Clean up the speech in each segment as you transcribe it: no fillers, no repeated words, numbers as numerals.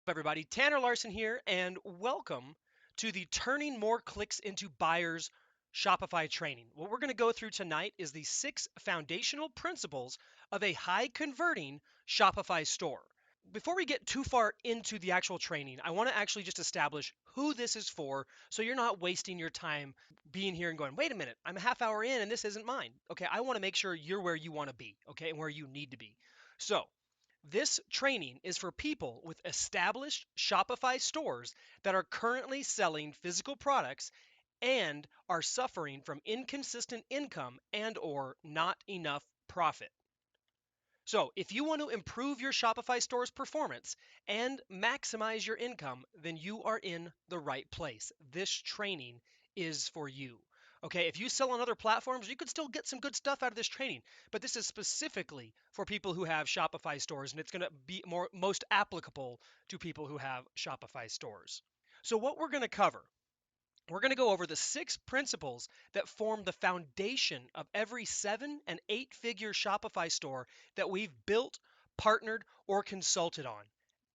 everybody? Tanner Larson here, and welcome to the Turning More Clicks into Buyers Shopify training. What we're going to go through tonight is the 6 foundational principles of a high converting Shopify store. Before we get too far into the actual training, I want to actually just establish who this is for so you're not wasting your time being here and going, wait a minute, I'm a half hour in and this isn't mine. Okay, I want to make sure you're where you want to be, okay, and where you need to be. So, this training is for people with established Shopify stores that are currently selling physical products and are suffering from inconsistent income and or not enough profit. So, if you want to improve your Shopify store's performance and maximize your income, then you are in the right place. This training is for you. Okay, if you sell on other platforms, you could still get some good stuff out of this training, but this is specifically for people who have Shopify stores, and it's going to be most applicable to people who have Shopify stores. So, what we're going to cover, we're going to go over the 6 principles that form the foundation of every 7 and 8 figure Shopify store that we've built, partnered, or consulted on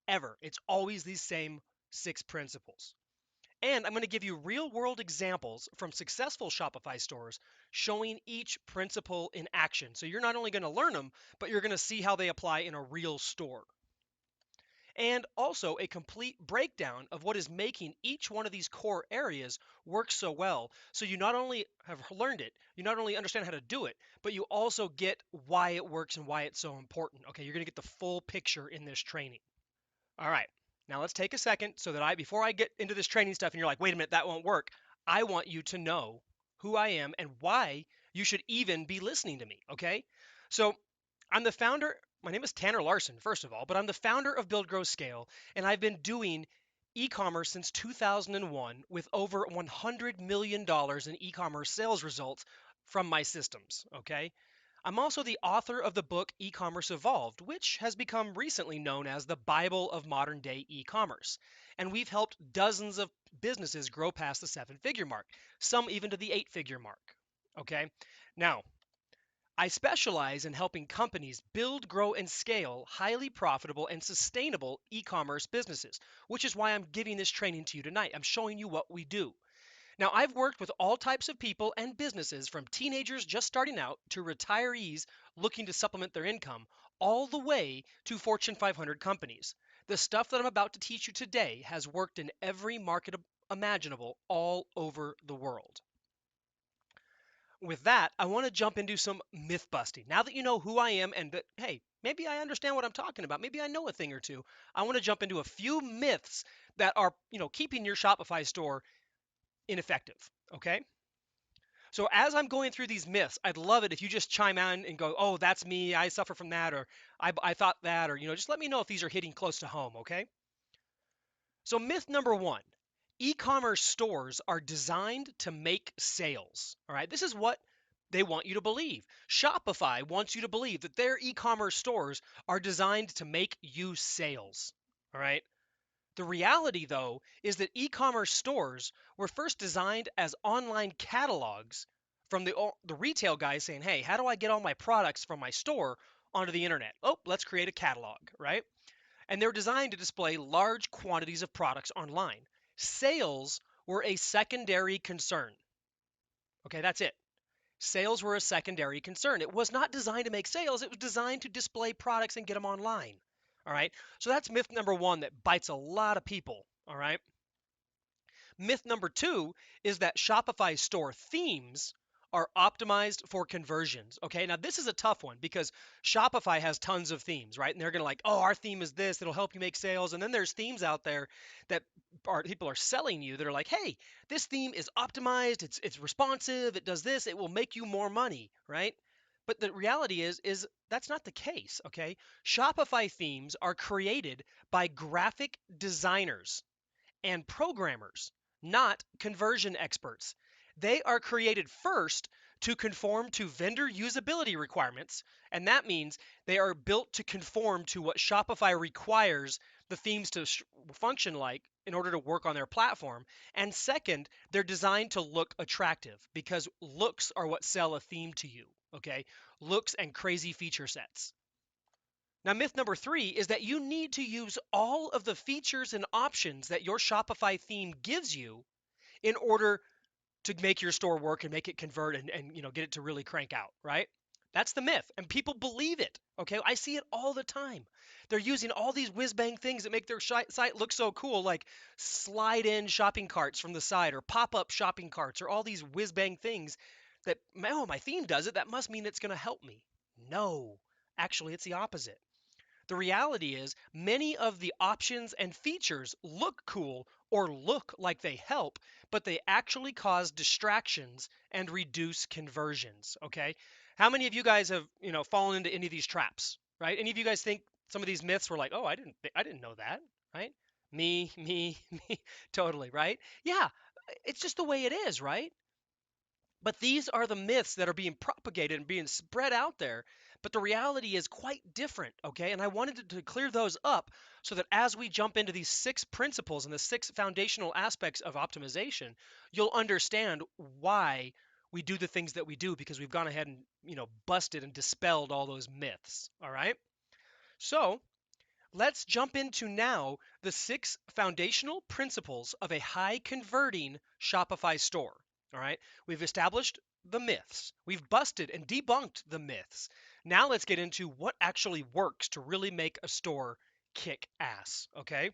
ever. It's always these same 6 principles. And I'm going to give you real world examples from successful Shopify stores showing each principle in action. So you're not only going to learn them, but you're going to see how they apply in a real store, and also a complete breakdown of what is making each one of these core areas work so well. So you not only have learned it, you not only understand how to do it, but you also get why it works and why it's so important. Okay, you're going to get the full picture in this training. All right, now let's take a second so that before I get into this training stuff and you're like, wait a minute, that won't work, I want you to know who I am and why you should even be listening to me. Okay, so I'm the founder. My name is Tanner Larson, first of all, but I'm the founder of Build, Grow, Scale, and I've been doing e-commerce since 2001 with over $100 million in e-commerce sales results from my systems. Okay, I'm also the author of the book E-commerce Evolved, which has become recently known as the Bible of modern day e-commerce. And we've helped dozens of businesses grow past the 7-figure mark, some even to the 8-figure mark. Okay, now I specialize in helping companies build, grow, and scale highly profitable and sustainable e-commerce businesses, which is why I'm giving this training to you tonight. I'm showing you what we do. Now, I've worked with all types of people and businesses, from teenagers just starting out to retirees looking to supplement their income, all the way to Fortune 500 companies. The stuff that I'm about to teach you today has worked in every market imaginable all over the world. With that, I want to jump into some myth busting. Now that you know who I am and that, hey, maybe I understand what I'm talking about, maybe I know a thing or two, I want to jump into a few myths that are, keeping your Shopify store ineffective. Okay? So as I'm going through these myths, I'd love it if you just chime in and go, oh, that's me, I suffer from that, or I thought that, or just let me know if these are hitting close to home. Okay? So myth number 1. E-commerce stores are designed to make sales. All right, this is what they want you to believe. Shopify wants you to believe that their e-commerce stores are designed to make you sales. All right. The reality, though, is that e-commerce stores were first designed as online catalogs from the retail guys saying, hey, how do I get all my products from my store onto the internet? Oh, let's create a catalog, right? And they're designed to display large quantities of products online. Sales were a secondary concern. Okay, that's it. Sales were a secondary concern. It was not designed to make sales, it was designed to display products and get them online. All right, so that's myth number 1 that bites a lot of people. All right, myth number 2 is that Shopify store themes are optimized for conversions. Okay, now this is a tough one because Shopify has tons of themes, right? And they're gonna oh, our theme is this, it'll help you make sales. And then there's themes out there that people are selling you that are like, hey, this theme is optimized, it's responsive, it does this, it will make you more money, right? But the reality is that's not the case. Okay, Shopify themes are created by graphic designers and programmers, not conversion experts. They are created first to conform to vendor usability requirements, and that means they are built to conform to what Shopify requires the themes to function like in order to work on their platform. And second, they're designed to look attractive because looks are what sell a theme to you, okay? Looks and crazy feature sets. Now, myth number 3 is that you need to use all of the features and options that your Shopify theme gives you in order to make your store work and make it convert and get it to really crank out, right? That's the myth, and people believe it. Okay, I see it all the time. They're using all these whiz bang things that make their site look so cool, like slide in shopping carts from the side or pop up shopping carts or all these whiz bang things that, oh, my theme does it. That must mean it's going to help me. No, actually, it's the opposite. The reality is, many of the options and features look cool or look like they help, but they actually cause distractions and reduce conversions. Okay. How many of you guys have, fallen into any of these traps, right? Any of you guys think some of these myths were like, oh, I didn't know that, right? Me, me, totally, right? Yeah, it's just the way it is, right? But these are the myths that are being propagated and being spread out there. But the reality is quite different, okay? And I wanted to clear those up so that as we jump into these 6 principles and the 6 foundational aspects of optimization, you'll understand why we do the things that we do because we've gone ahead and, busted and dispelled all those myths, all right? So, let's jump into now the 6 foundational principles of a high converting Shopify store. All right, we've established the myths, we've busted and debunked the myths. Now let's get into what actually works to really make a store kick ass. Okay,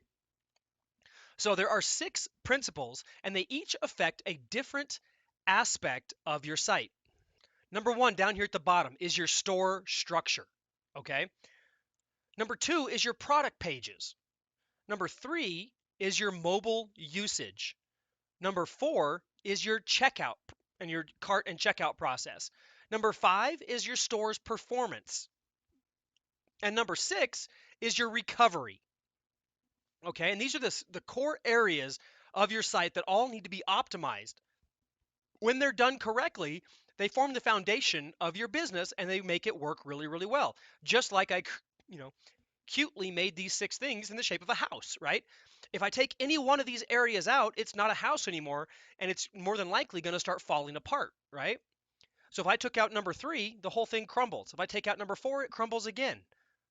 so there are 6 principles and they each affect a different aspect of your site. Number 1, down here at the bottom, is your store structure. Okay, number 2 is your product pages. Number 3 is your mobile usage. Number 4 is your checkout and your cart and checkout process. Number 5 is your store's performance. And number 6 is your recovery. Okay, and these are the core areas of your site that all need to be optimized. When they're done correctly, they form the foundation of your business and they make it work really, really well. Just like you know, cutely made these 6 things in the shape of a house, right? If I take any one of these areas out, it's not a house anymore, and it's more than likely going to start falling apart, right? So if I took out number 3, the whole thing crumbles. If I take out number 4, it crumbles again,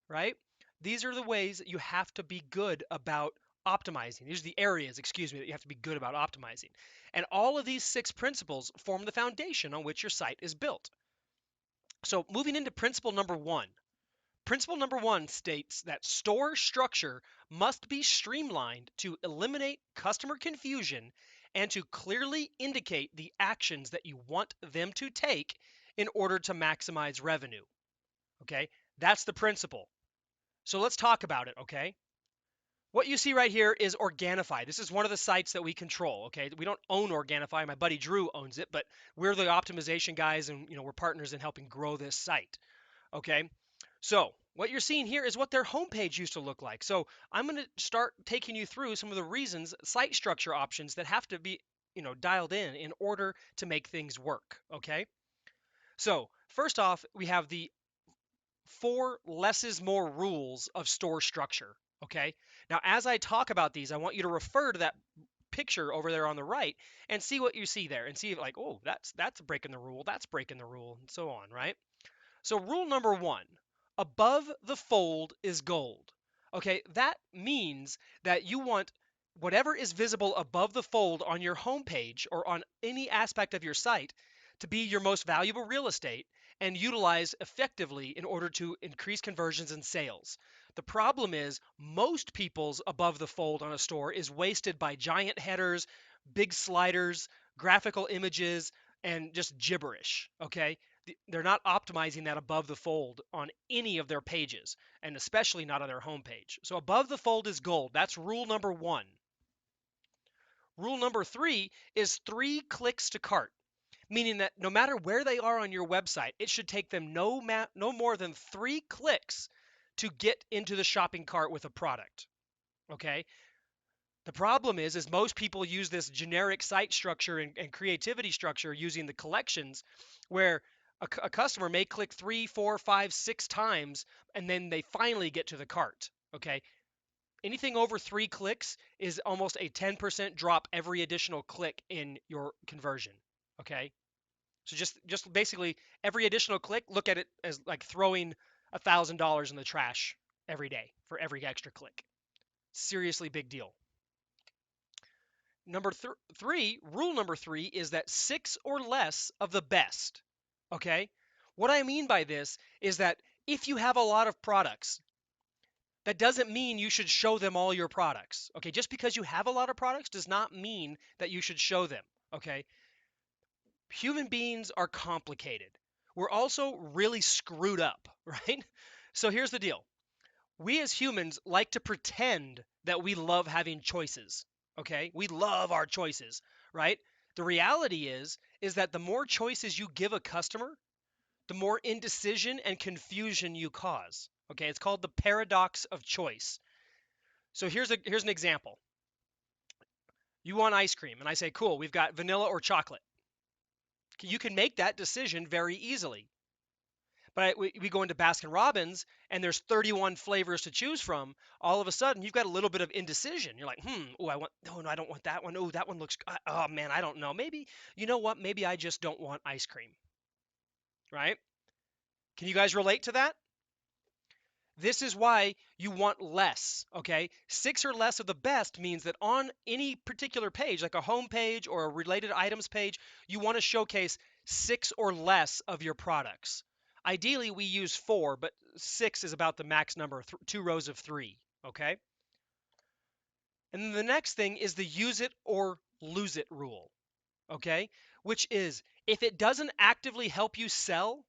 right? These are the ways that you have to be good about optimizing. These are the areas, excuse me, that you have to be good about optimizing. And all of these 6 principles form the foundation on which your site is built. So moving into principle number 1. Principle number 1 states that store structure must be streamlined to eliminate customer confusion and to clearly indicate the actions that you want them to take in order to maximize revenue. Okay, that's the principle. So let's talk about it, okay? What you see right here is Organifi. This is one of the sites that we control, okay? We don't own Organifi. My buddy Drew owns it, but we're the optimization guys and we're partners in helping grow this site. Okay, so what you're seeing here is what their homepage used to look like. So I'm going to start taking you through some of the reasons, site structure options that have to be, dialed in order to make things work. Okay, so first off, we have the 4 less is more rules of store structure. Okay, now as I talk about these, I want you to refer to that picture over there on the right and see what you see there and see like, oh, that's breaking the rule, that's breaking the rule, and so on, right? So rule number 1, above the fold is gold. Okay, that means that you want whatever is visible above the fold on your homepage or on any aspect of your site to be your most valuable real estate and utilize effectively in order to increase conversions and sales. The problem is most people's above the fold on a store is wasted by giant headers, big sliders, graphical images, and just gibberish. Okay, they're not optimizing that above the fold on any of their pages, and especially not on their homepage. So above the fold is gold. That's rule number 1. Rule number 3 is 3 clicks to cart, meaning that no matter where they are on your website, it should take them no more than 3 clicks to get into the shopping cart with a product. Okay? The problem is most people use this generic site structure and creativity structure using the collections where a customer may click 3, 4, 5, 6 times and then they finally get to the cart. Okay. Anything over 3 clicks is almost a 10% drop every additional click in your conversion. Okay. So just basically every additional click, look at it as like throwing $1,000 in the trash every day for every extra click. Seriously big deal. Rule number three is that six or less of the best. Okay? What I mean by this is that if you have a lot of products, that doesn't mean you should show them all your products. Okay? Just because you have a lot of products does not mean that you should show them. Okay? Human beings are complicated. We're also really screwed up, right? So here's the deal. We as humans like to pretend that we love having choices. Okay? We love our choices, right? The reality is that the more choices you give a customer, the more indecision and confusion you cause. Okay? It's called the paradox of choice. So here's an example. You want ice cream and I say, "Cool, we've got vanilla or chocolate." You can make that decision very easily. But we go into Baskin Robbins and there's 31 flavors to choose from. All of a sudden, you've got a little bit of indecision. You're like, oh, no, I don't want that one. Oh, that one looks, oh man, I don't know. Maybe, you know what? Maybe I just don't want ice cream, right? Can you guys relate to that? This is why you want less, okay? Six or less of the best means that on any particular page, like a home page or a related items page, you want to showcase six or less of your products. Ideally, we use four, but six is about the max number, two rows of three, okay? And then the next thing is the use it or lose it rule, okay? Which is if it doesn't actively help you sell,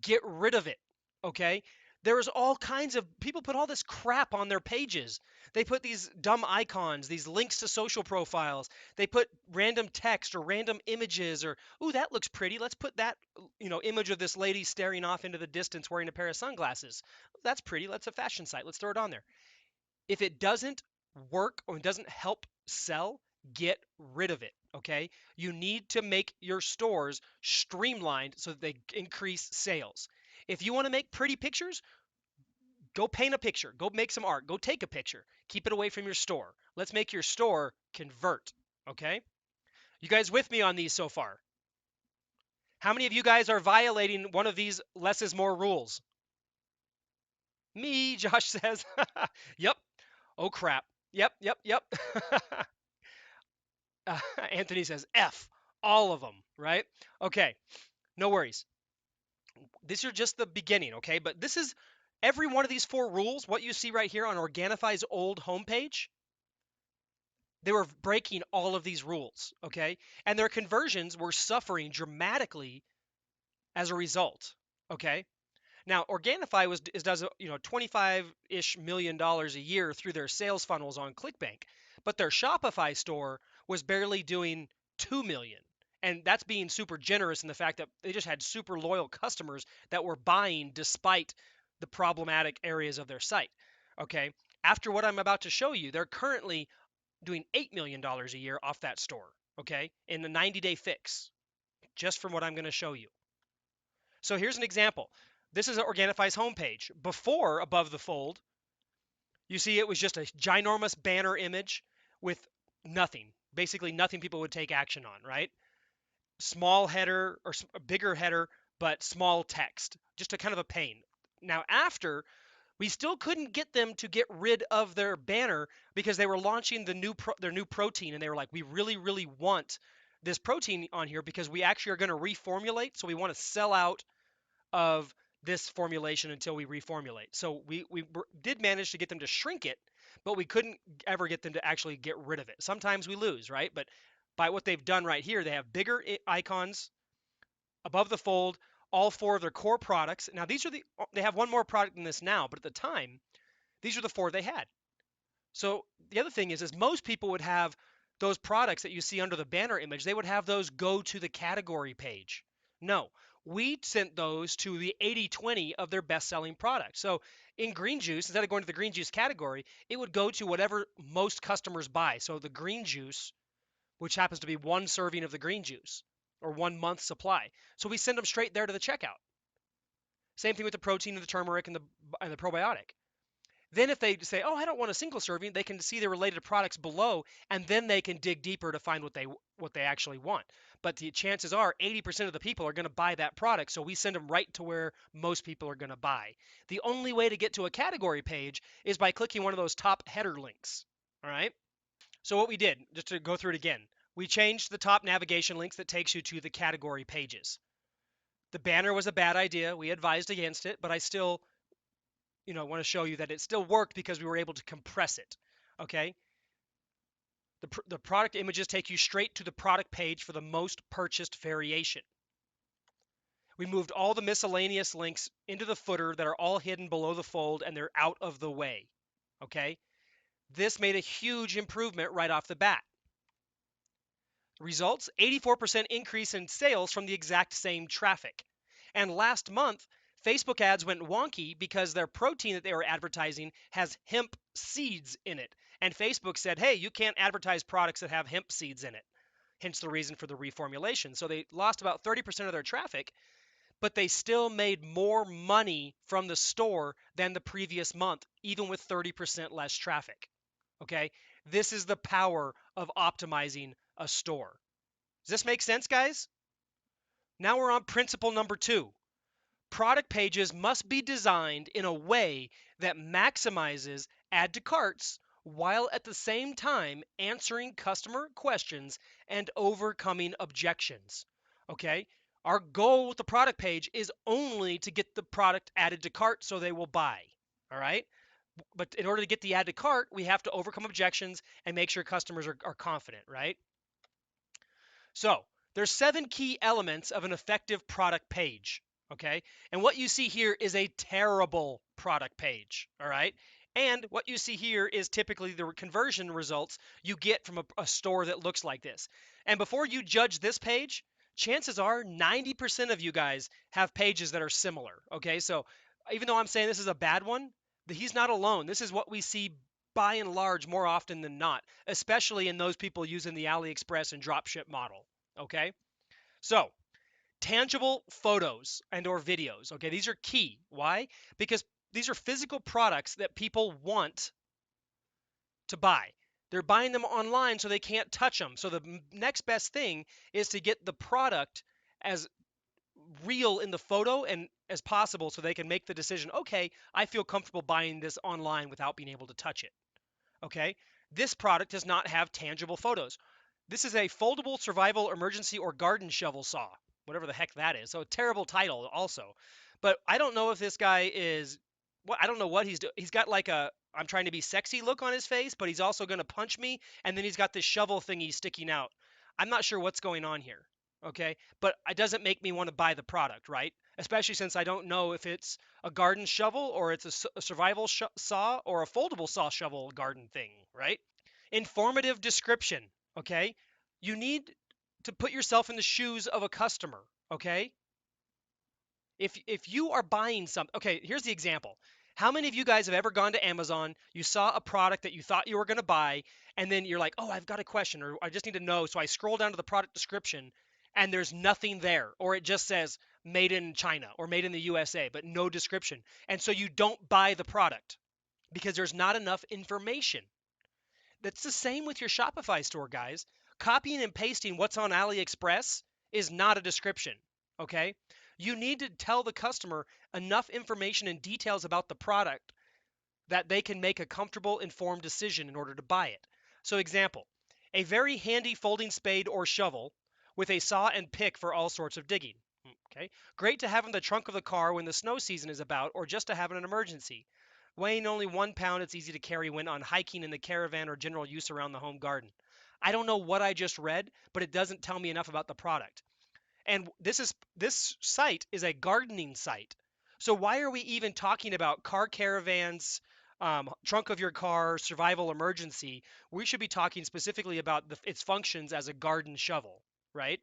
get rid of it. Okay? There's all kinds of people put all this crap on their pages. They put these dumb icons, these links to social profiles. They put random text or random images or, ooh, that looks pretty. Let's put that, image of this lady staring off into the distance wearing a pair of sunglasses. That's pretty. That's a fashion site. Let's throw it on there. If it doesn't work or it doesn't help sell, get rid of it. Okay? You need to make your stores streamlined so that they increase sales. If you want to make pretty pictures, go paint a picture, go make some art, go take a picture. Keep it away from your store. Let's make your store convert. Okay? You guys with me on these so far? How many of you guys are violating one of these less is more rules? Me, Josh says. Yep. Oh crap. Yep. Anthony says F, all of them, right? Okay, no worries. These are just the beginning, okay? But this is every one of these four rules, what you see right here on Organifi's old homepage, they were breaking all of these rules, okay? And their conversions were suffering dramatically as a result, okay? Now, Organifi does 25-ish million dollars a year through their sales funnels on ClickBank, but their Shopify store was barely doing 2 million. And that's being super generous in the fact that they just had super loyal customers that were buying despite the problematic areas of their site. Okay? After what I'm about to show you, they're currently doing $8 million a year off that store, okay? In a 90-day fix, just from what I'm going to show you. So here's an example. This is Organifi's homepage. Before, above the fold, you see it was just a ginormous banner image with nothing. Basically nothing people would take action on, right? Small header or a bigger header, but small text. Just a kind of a pain. Now after, we still couldn't get them to get rid of their banner because they were launching their new protein, and they were like, we really want this protein on here because we actually are going to reformulate, so we want to sell out of this formulation until we reformulate. So we did manage to get them to shrink it, but we couldn't ever get them to actually get rid of it. Sometimes we lose, right? But by what they've done right here, they have bigger icons above the fold, all four of their core products. Now they have one more product than this now, but at the time, these are the four they had. So the other thing is most people would have those products that you see under the banner image, they would have those go to the category page. No, we sent those to the 80/20 of their best-selling products. So in green juice, instead of going to the green juice category, it would go to whatever most customers buy. So the green juice, which happens to be one serving of the green juice or 1 month supply. So we send them straight there to the checkout. Same thing with the protein and the turmeric and the probiotic. Then if they say, oh, I don't want a single serving, they can see the related products below, and then they can dig deeper to find what they what they actually want. But the chances are 80% of the people are going to buy that product, so we send them right to where most people are going to buy. The only way to get to a category page is by clicking one of those top header links. All right. So what we did, just to go through it again, we changed the top navigation links that takes you to the category pages. The banner was a bad idea. We advised against it, but I still, want to show you that it still worked because we were able to compress it. Okay. The product images take you straight to the product page for the most purchased variation. We moved all the miscellaneous links into the footer that are all hidden below the fold and they're out of the way. Okay. This made a huge improvement right off the bat. Results, 84% increase in sales from the exact same traffic. And last month, Facebook ads went wonky because their protein that they were advertising has hemp seeds in it. And Facebook said, hey, you can't advertise products that have hemp seeds in it. Hence the reason for the reformulation. So they lost about 30% of their traffic, but they still made more money from the store than the previous month, even with 30% less traffic. Okay, this is the power of optimizing a store. Does this make sense, guys? Now we're on principle number 2. Product pages must be designed in a way that maximizes add to carts while at the same time answering customer questions and overcoming objections. Okay? Our goal with the product page is only to get the product added to cart so they will buy. All right? But in order to get the add to cart, we have to overcome objections and make sure customers are confident, right? So there's 7 key elements of an effective product page. Okay. And what you see here is a terrible product page. All right. And what you see here is typically the conversion results you get from a store that looks like this. And before you judge this page, chances are 90% of you guys have pages that are similar. Okay. So even though I'm saying this is a bad one, he's not alone. This is what we see by and large more often than not, especially in those people using the AliExpress and dropship model. Okay. So tangible photos and or videos. Okay, these are key. Why? Because these are physical products that people want to buy. They're buying them online so they can't touch them. So the next best thing is to get the product as real in the photo and as possible so they can make the decision, okay, I feel comfortable buying this online without being able to touch it. Okay, this product does not have tangible photos. This is a foldable survival emergency or garden shovel saw, whatever the heck that is. So a terrible title also. But I don't know if this guy is I don't know what he's doing. He's got like a I'm trying to be sexy look on his face, but he's also going to punch me and then he's got this shovel thingy sticking out. I'm not sure what's going on here. Okay? But it doesn't make me want to buy the product, right? Especially since I don't know if it's a garden shovel or it's a survival saw or a foldable saw shovel garden thing, right? Informative description. Okay, you need to put yourself in the shoes of a customer. Okay, if you are buying something, okay, here's the example. How many of you guys have ever gone to Amazon, you saw a product that you thought you were going to buy, and then you're like, oh, I've got a question, or I just need to know, so I scroll down to the product description and there's nothing there, or it just says made in China or made in the USA but no description, and so you don't buy the product because there's not enough information. That's the same with your Shopify store, guys. Copying and pasting what's on AliExpress is not a description, okay? You need to tell the customer enough information and details about the product that they can make a comfortable, informed decision in order to buy it. So example, a very handy folding spade or shovel with a saw and pick for all sorts of digging. Okay, great to have in the trunk of the car when the snow season is about or just to have in an emergency. Weighing only 1 pound, it's easy to carry when on hiking in the caravan or general use around the home garden. I don't know what I just read, but it doesn't tell me enough about the product. And this site is a gardening site. So why are we even talking about car caravans, trunk of your car, survival emergency? We should be talking specifically about its functions as a garden shovel, right?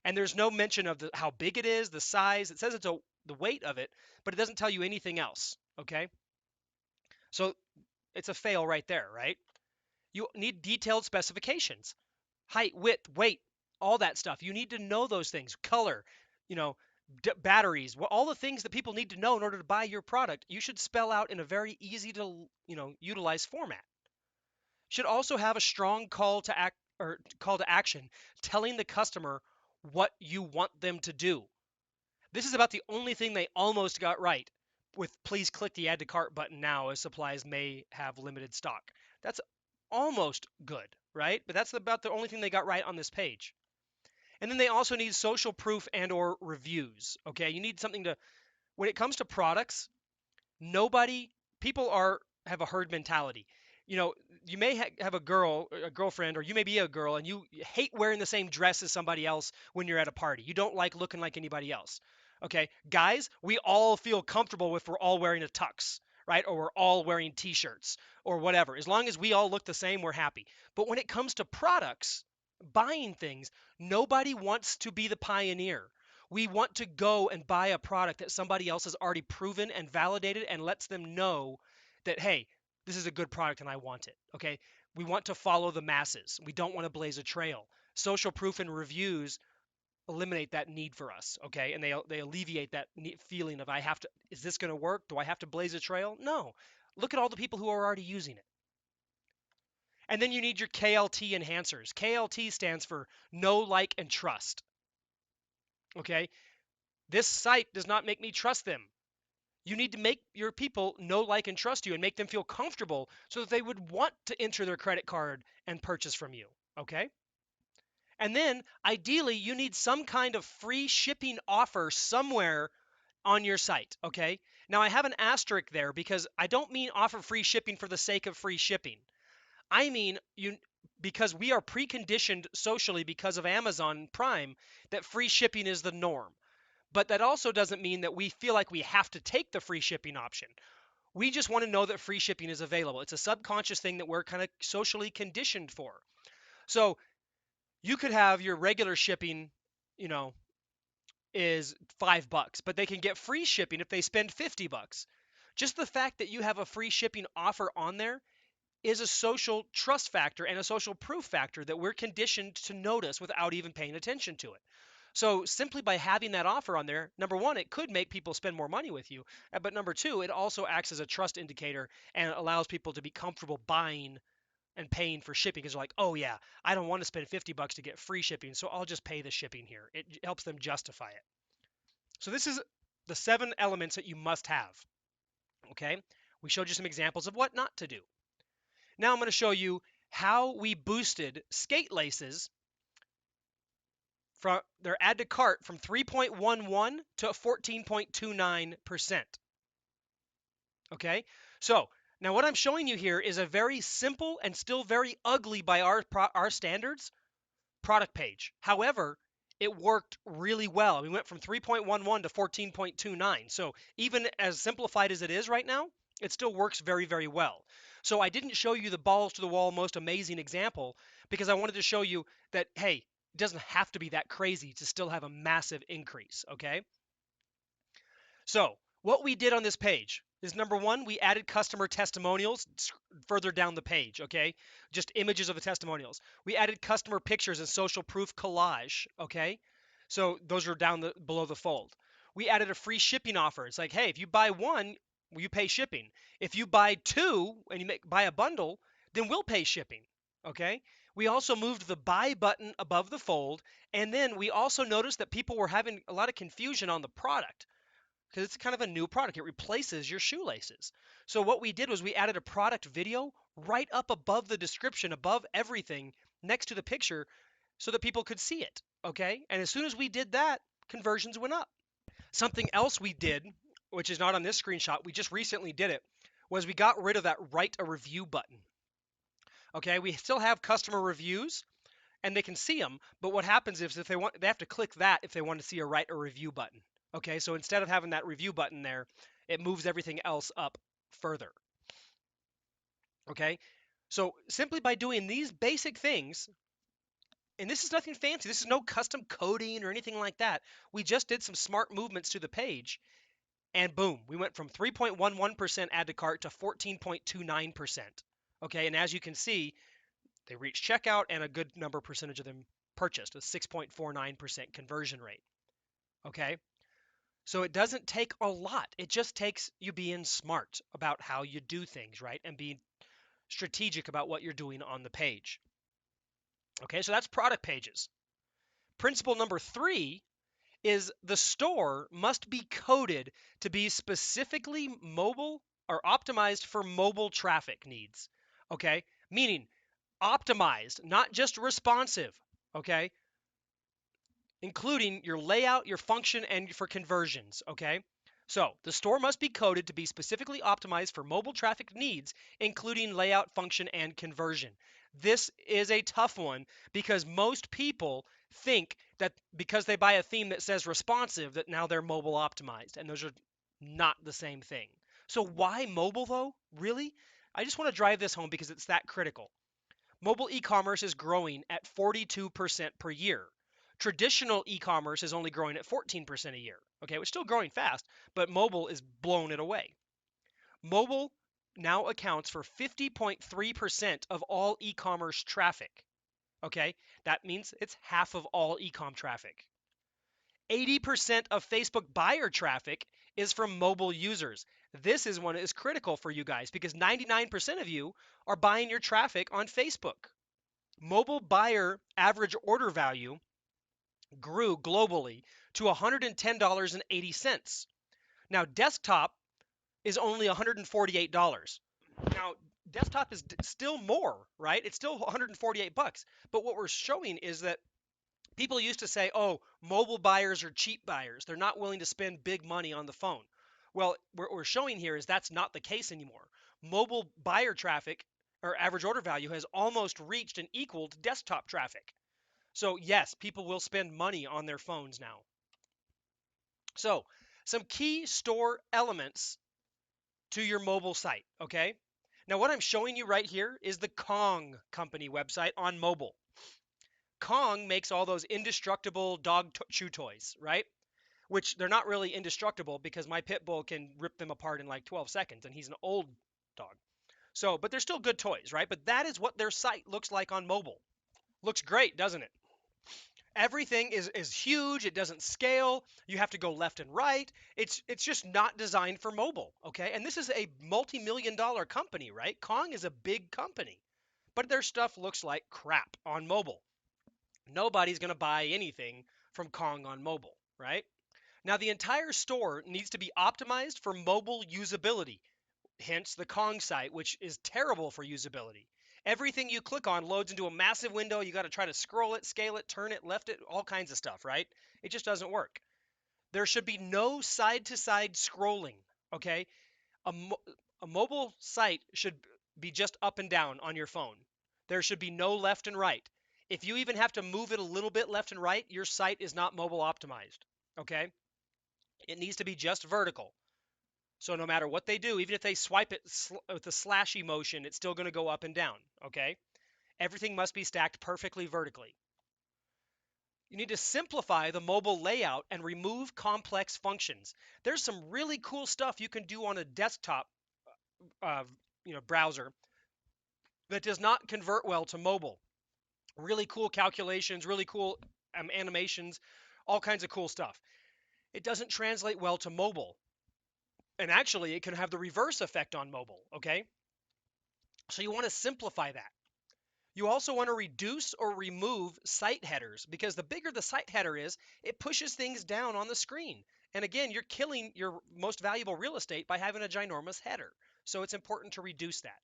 And there's no mention of how big it is, the size. It says the weight of it, but it doesn't tell you anything else. Okay, so it's a fail right there, right? You need detailed specifications, height, width, weight, all that stuff. You need to know those things. Color, you know, batteries, all the things that people need to know in order to buy your product. You should spell out in a very easy to utilize format. Should also have a strong call to or call to action telling the customer what you want them to do. This is about the only thing they almost got right with please click the add to cart button now as supplies may have limited stock. That's almost good, right? But that's about the only thing they got right on this page. And then they also need social proof and or reviews. Okay, you need something to, when it comes to products, nobody, people are have a herd mentality. You know, you may have a girlfriend, or you may be a girl and you hate wearing the same dress as somebody else when you're at a party. You don't like looking like anybody else. Okay, guys, we all feel comfortable if we're all wearing a tux, right? Or we're all wearing t-shirts or whatever. As long as we all look the same, we're happy. But when it comes to products, buying things, nobody wants to be the pioneer. We want to go and buy a product that somebody else has already proven and validated and lets them know that, hey, this is a good product and I want it. Okay. We want to follow the masses. We don't want to blaze a trail. Social proof and reviews eliminate that need for us. Okay. And they alleviate that feeling of, I have to, is this going to work? Do I have to blaze a trail? No. Look at all the people who are already using it. And then you need your KLT enhancers. KLT stands for know, like, and trust. Okay. This site does not make me trust them. You need to make your people know, like, and trust you and make them feel comfortable so that they would want to enter their credit card and purchase from you. Okay. And then ideally, you need some kind of free shipping offer somewhere on your site. Okay. Now, I have an asterisk there because I don't mean offer free shipping for the sake of free shipping. I mean, because we are preconditioned socially because of Amazon Prime that free shipping is the norm. But that also doesn't mean that we feel like we have to take the free shipping option. We just want to know that free shipping is available. It's a subconscious thing that we're kind of socially conditioned for. So you could have your regular shipping, you know, is $5, but they can get free shipping if they spend $50. Just the fact that you have a free shipping offer on there is a social trust factor and a social proof factor that we're conditioned to notice without even paying attention to it. So simply by having that offer on there, number one, it could make people spend more money with you. But number two, it also acts as a trust indicator and allows people to be comfortable buying and paying for shipping because they're like, oh yeah, I don't want to spend $50 to get free shipping, so I'll just pay the shipping here. It helps them justify it. So this is the 7 elements that you must have. Okay, we showed you some examples of what not to do. Now I'm going to show you how we boosted skate laces from their add to cart from 3.11 to 14.29%. Okay, so now what I'm showing you here is a very simple and still very ugly by our standards product page. However, it worked really well. We went from 3.11 to 14.29. So even as simplified as it is right now, it still works very, very well. So I didn't show you the balls to the wall most amazing example because I wanted to show you that, hey, it doesn't have to be that crazy to still have a massive increase, okay? So what we did on this page is number one, we added customer testimonials further down the page, okay? Just images of the testimonials. We added customer pictures and social proof collage, okay? So those are down below the fold. We added a free shipping offer. It's like, hey, if you buy one, you pay shipping. If you buy two and buy a bundle, then we'll pay shipping, okay? We also moved the buy button above the fold, and then we also noticed that people were having a lot of confusion on the product because it's kind of a new product. It replaces your shoelaces. So what we did was we added a product video right up above the description, above everything, next to the picture, so that people could see it. Okay. And as soon as we did that, conversions went up. Something else we did, which is not on this screenshot, we just recently did it, was we got rid of that write a review button. Okay. We still have customer reviews and they can see them, but what happens is if they want, they have to click that if they want to see a write a review button. Okay, so instead of having that review button there, it moves everything else up further. Okay, so simply by doing these basic things, and this is nothing fancy, this is no custom coding or anything like that. We just did some smart movements to the page, and boom, we went from 3.11% add to cart to 14.29%. Okay, and as you can see, they reached checkout and a good number percentage of them purchased, a 6.49% conversion rate. Okay. So it doesn't take a lot. It just takes you being smart about how you do things, right? And being strategic about what you're doing on the page. Okay, so that's product pages. Principle number 3 is the store must be coded to be specifically mobile or optimized for mobile traffic needs. Okay, meaning optimized, not just responsive. Okay, including your layout, your function, and for conversions. Okay, so the store must be coded to be specifically optimized for mobile traffic needs, including layout, function, and conversion. This is a tough one because most people think that because they buy a theme that says responsive, that now they're mobile optimized, and those are not the same thing. So, why mobile though? Really? I just want to drive this home because it's that critical. Mobile e-commerce is growing at 42% per year. Traditional e-commerce is only growing at 14% a year. Okay, it's still growing fast, but mobile is blowing it away. Mobile now accounts for 50.3% of all e-commerce traffic. Okay, that means it's half of all e-com traffic. 80% of Facebook buyer traffic is from mobile users. This is one that is critical for you guys because 99% of you are buying your traffic on Facebook. Mobile buyer average order value grew globally to $110.80. Now, desktop is only $148. Now, desktop is still more, right? It's still 148 bucks. But what we're showing is that people used to say, "Oh, mobile buyers are cheap buyers. They're not willing to spend big money on the phone." Well, what we're showing here is that's not the case anymore. Mobile buyer traffic or average order value has almost reached and equaled desktop traffic. So, yes, people will spend money on their phones now. So, some key store elements to your mobile site, okay? Now, what I'm showing you right here is the Kong company website on mobile. Kong makes all those indestructible dog chew toys, right? Which they're not really indestructible because my pit bull can rip them apart in like 12 seconds and he's an old dog. So, but they're still good toys, right? But that is what their site looks like on mobile. Looks great, doesn't it? Everything is huge. It doesn't scale. You have to go left and right. It's just not designed for mobile, okay? And this is a multi-million-dollar company, right? Kong is a big company, but their stuff looks like crap on mobile. Nobody's going to buy anything from Kong on mobile, right? Now, the entire store needs to be optimized for mobile usability, hence the Kong site, which is terrible for usability. Everything you click on loads into a massive window. You got to try to scroll it, scale it, turn it, left it, all kinds of stuff, right? It just doesn't work. There should be no side to side scrolling, okay? A, mo- a mobile site should be just up and down on your phone. There should be no left and right. If you even have to move it a little bit left and right, your site is not mobile optimized, okay? It needs to be just vertical. So no matter what they do, even if they swipe it with a slashy motion, it's still going to go up and down, okay? Everything must be stacked perfectly vertically. You need to simplify the mobile layout and remove complex functions. There's some really cool stuff you can do on a desktop uh, browser that does not convert well to mobile. Really cool calculations, really cool animations, all kinds of cool stuff. It doesn't translate well to mobile. And actually, it can have the reverse effect on mobile, okay? So you want to simplify that. You also want to reduce or remove site headers because the bigger the site header is, it pushes things down on the screen. And again, you're killing your most valuable real estate by having a ginormous header. So it's important to reduce that.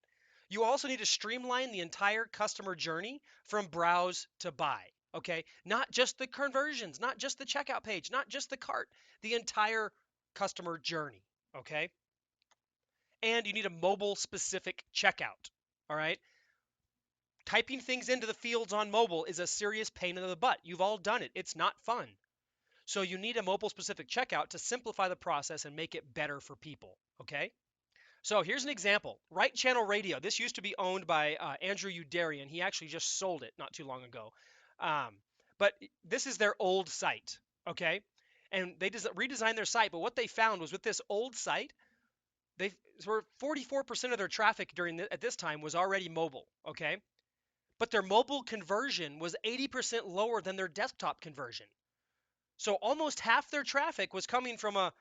You also need to streamline the entire customer journey from browse to buy. Okay, not just the conversions, not just the checkout page, not just the cart, the entire customer journey. Okay, and you need a mobile specific checkout. All right, typing things into the fields on mobile is a serious pain in the butt. You've all done it. It's not fun. So you need a mobile specific checkout to simplify the process and make it better for people. Okay. So here's an example. Right Channel Radio. This used to be owned by Andrew Udarian. He actually just sold it not too long ago. But this is their old site. Okay. And they redesigned their site. But what they found was with this old site, they were 44% of their traffic at this time was already mobile. Okay. But their mobile conversion was 80% lower than their desktop conversion. So almost half their traffic was coming from a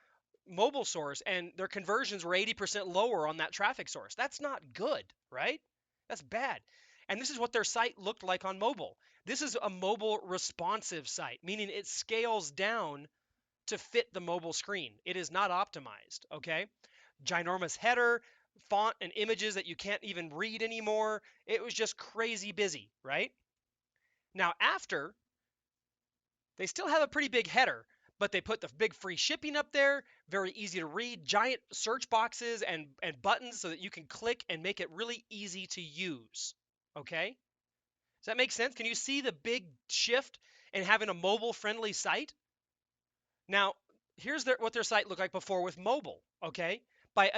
mobile source and their conversions were 80% lower on that traffic source. That's not good, right? That's bad. And this is what their site looked like on mobile. This is a mobile responsive site, meaning it scales down to fit the mobile screen. It is not optimized, okay? Ginormous header, font and images that you can't even read anymore. It was just crazy busy, right? Now, after, they still have a pretty big header, but they put the big free shipping up there, very easy to read, giant search boxes and buttons so that you can click and make it really easy to use, okay? Does that make sense? Can you see the big shift in having a mobile friendly site? Now, here's what their site looked like before with mobile, okay? By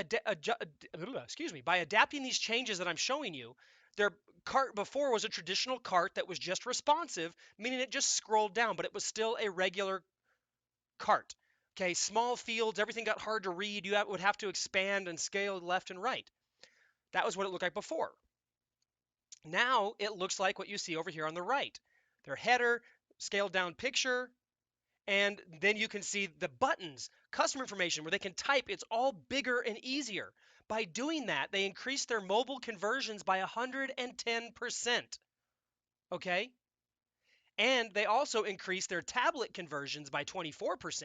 adapting these changes that I'm showing you, their cart before was a traditional cart that was just responsive, meaning it just scrolled down, but it was still a regular cart. Okay, small fields, everything got hard to read. You would have to expand and scale left and right. That was what it looked like before. Now it looks like what you see over here on the right. Their header, scaled down picture, and then you can see the buttons, customer information, where they can type. It's all bigger and easier. By doing that, they increase their mobile conversions by 110%. Okay? And they also increase their tablet conversions by 24%.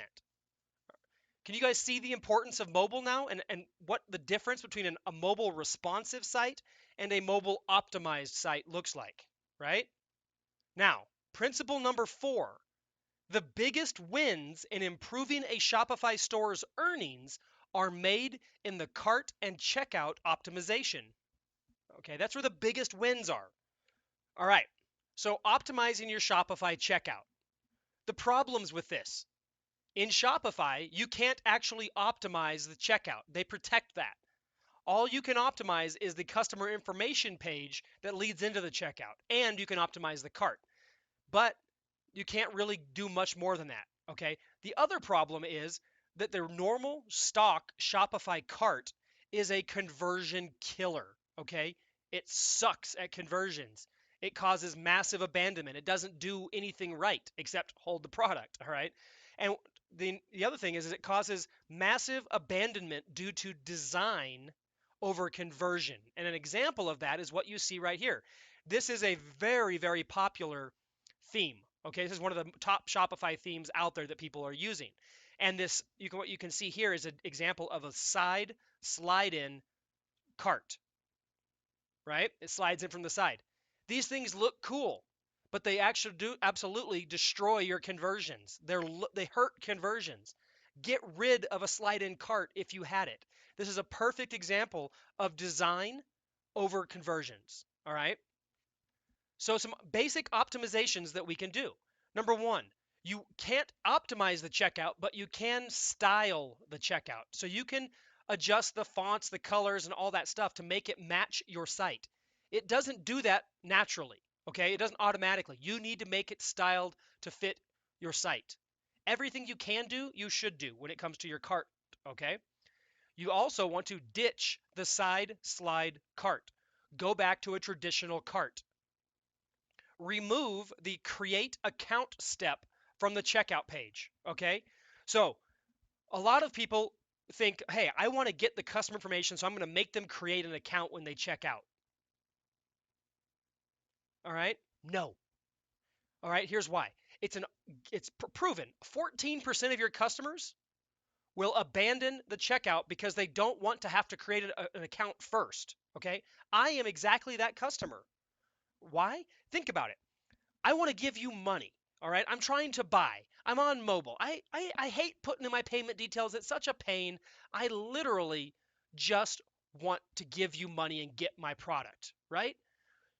Can you guys see the importance of mobile now and what the difference between a mobile responsive site and a mobile optimized site looks like, right? Now, principle number 4. The biggest wins in improving a Shopify store's earnings are made in the cart and checkout optimization. Okay, that's where the biggest wins are. All right, so optimizing your Shopify checkout. The problems with this. In Shopify, you can't actually optimize the checkout. They protect that. All you can optimize is the customer information page that leads into the checkout, and you can optimize the cart. But you can't really do much more than that, okay? The other problem is that the normal stock Shopify cart is a conversion killer, okay? It sucks at conversions. It causes massive abandonment. It doesn't do anything right except hold the product, all right? And the other thing is it causes massive abandonment due to design over conversion. And an example of that is what you see right here. This is a very, very popular theme. Okay, this is one of the top Shopify themes out there that people are using. And this, what you can see here is an example of a side slide-in cart, right? It slides in from the side. These things look cool, but they actually do absolutely destroy your conversions. They hurt conversions. Get rid of a slide-in cart if you had it. This is a perfect example of design over conversions, all right? So some basic optimizations that we can do. Number 1, you can't optimize the checkout, but you can style the checkout. So you can adjust the fonts, the colors, and all that stuff to make it match your site. It doesn't do that naturally, okay? It doesn't automatically. You need to make it styled to fit your site. Everything you can do, you should do when it comes to your cart, okay? You also want to ditch the side slide cart. Go back to a traditional cart. Remove the create account step from the checkout page, okay? So a lot of people think, hey, I want to get the customer information, so I'm going to make them create an account when they check out. All right? No. All right, here's why. It's proven 14% of your customers will abandon the checkout because they don't want to have to create an account first, okay? I am exactly that customer. Why? Think about it. I want to give you money. All right. I'm trying to buy. I'm on mobile. I hate putting in my payment details. It's such a pain. I literally just want to give you money and get my product. Right.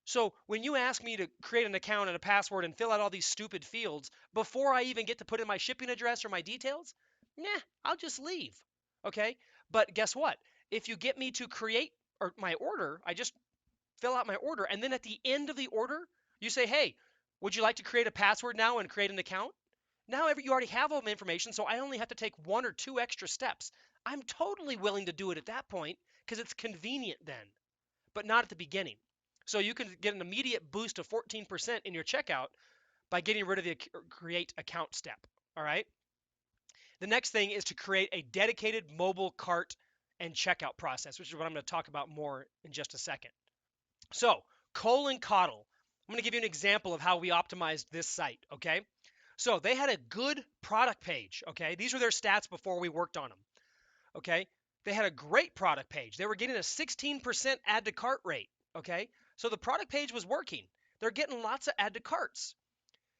So when you ask me to create an account and a password and fill out all these stupid fields before I even get to put in my shipping address or my details, nah, I'll just leave. Okay. But guess what? If you get me to create or my order, I just fill out my order, and then at the end of the order, you say, hey, would you like to create a password now and create an account? Now you already have all my information, so I only have to take 1 or 2 extra steps. I'm totally willing to do it at that point because it's convenient then, but not at the beginning. So you can get an immediate boost of 14% in your checkout by getting rid of the create account step. All right. The next thing is to create a dedicated mobile cart and checkout process, which is what I'm going to talk about more in just a second. So, Cole and Coddle. I'm I'm going to give you an example of how we optimized this site, okay? So they had a good product page, okay? These were their stats before we worked on them, okay? They had a great product page. They were getting a 16% add to cart rate, okay? So the product page was working. They're getting lots of add to carts.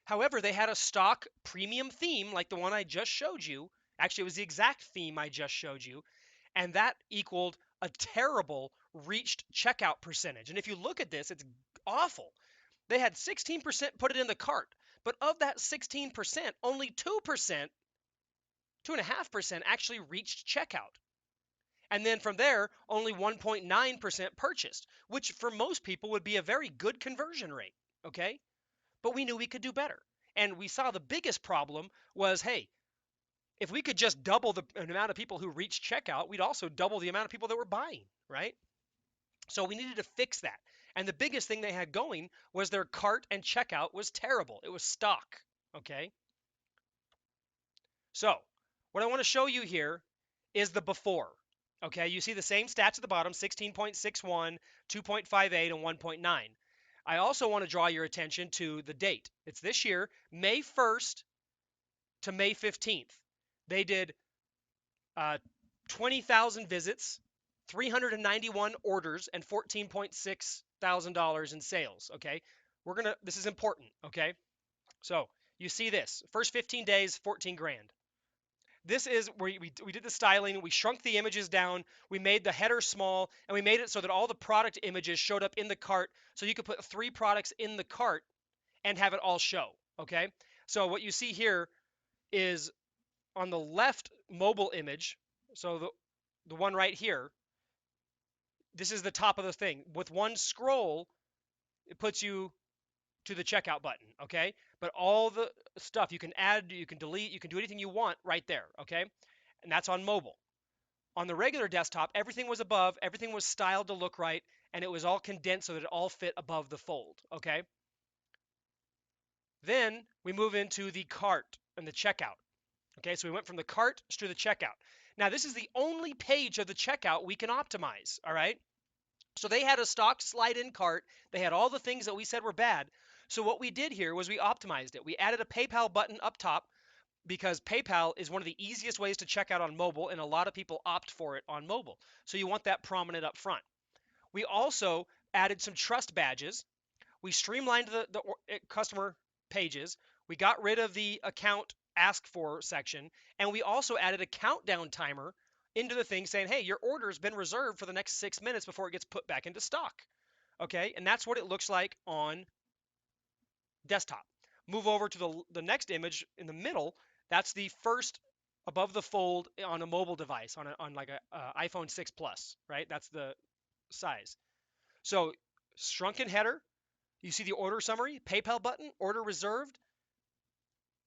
However, they had a stock premium theme like the one I just showed you. Actually, it was the exact theme I just showed you, and that equaled a terrible reached checkout percentage. And if you look at this, it's awful. They had 16% put it in the cart, but of that 16%, only 2%, 2.5% actually reached checkout. And then from there, only 1.9% purchased, which for most people would be a very good conversion rate. Okay. But we knew we could do better. And we saw the biggest problem was, hey, if we could just double the amount of people who reached checkout, we'd also double the amount of people that were buying, right? So we needed to fix that. And the biggest thing they had going was their cart and checkout was terrible. It was stock, okay? So what I want to show you here is the before. Okay, you see the same stats at the bottom, 16.61, 2.58, and 1.9. I also want to draw your attention to the date. It's this year, May 1st to May 15th. They did 20,000 visits, 391 orders, and $14.6 thousand in sales. Okay, this is important. Okay, so you see this first 15 days, 14 grand. This is where we did the styling. We shrunk the images down. We made the header small, and we made it so that all the product images showed up in the cart. So you could put 3 products in the cart and have it all show. Okay. So what you see here is on the left mobile image. So the one right here, this is the top of the thing. With one scroll, it puts you to the checkout button. Okay. But all the stuff you can add, you can delete, you can do anything you want right there. Okay. And that's on mobile. On the regular desktop, everything was above, everything was styled to look right, and it was all condensed so that it all fit above the fold, okay? Then we move into the cart and the checkout. Okay, so we went from the cart to the checkout. Now, this is the only page of the checkout we can optimize, all right? So they had a stock slide in cart. They had all the things that we said were bad. So what we did here was we optimized it. We added a PayPal button up top because PayPal is one of the easiest ways to check out on mobile, and a lot of people opt for it on mobile. So you want that prominent up front. We also added some trust badges. We streamlined the customer pages. We got rid of the account ask for section, and we also added a countdown timer into the thing saying, hey, your order has been reserved for the next 6 minutes before it gets put back into stock. Okay, and that's what it looks like on desktop. Move over to the next image in the middle. That's the first above the fold on a mobile device, on like a iPhone 6 Plus, right? That's the size. So shrunken header, you see the order summary, PayPal button, order reserved,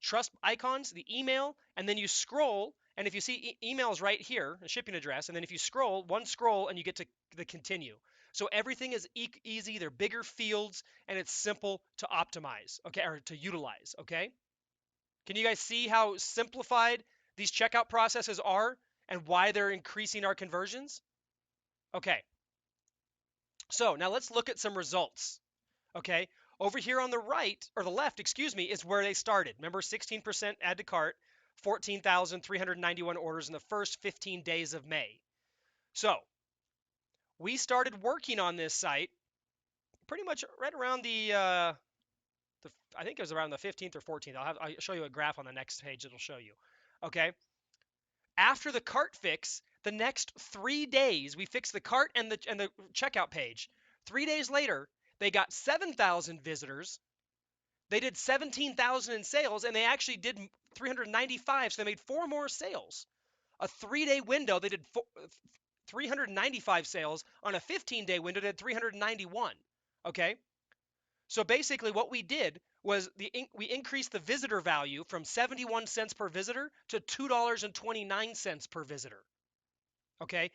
trust icons, the email, and then you scroll, and if you see emails right here, a shipping address, and then if you scroll, one scroll, and you get to the continue. So everything is easy, they're bigger fields, and it's simple to optimize, okay, or to utilize, okay? Can you guys see how simplified these checkout processes are and why they're increasing our conversions? Okay, so now let's look at some results. Okay, over here on the right, or the left, excuse me, is where they started. Remember, 16% add to cart, 14,391 orders in the first 15 days of May. So we started working on this site pretty much right around I think it was around the 15th or 14th. I'll show you a graph on the next page that'll show you. Okay, after the cart fix, the next 3 days, we fixed the cart and the checkout page. 3 days later, they got 7,000 visitors. They did 17,000 in sales, and they actually did 395, so they made 4 more sales. A 3-day window, they did 395 sales. On a 15-day window, they did 391. Okay, so basically what we did was we increased the visitor value from 71 cents per visitor to $2.29 per visitor. Okay,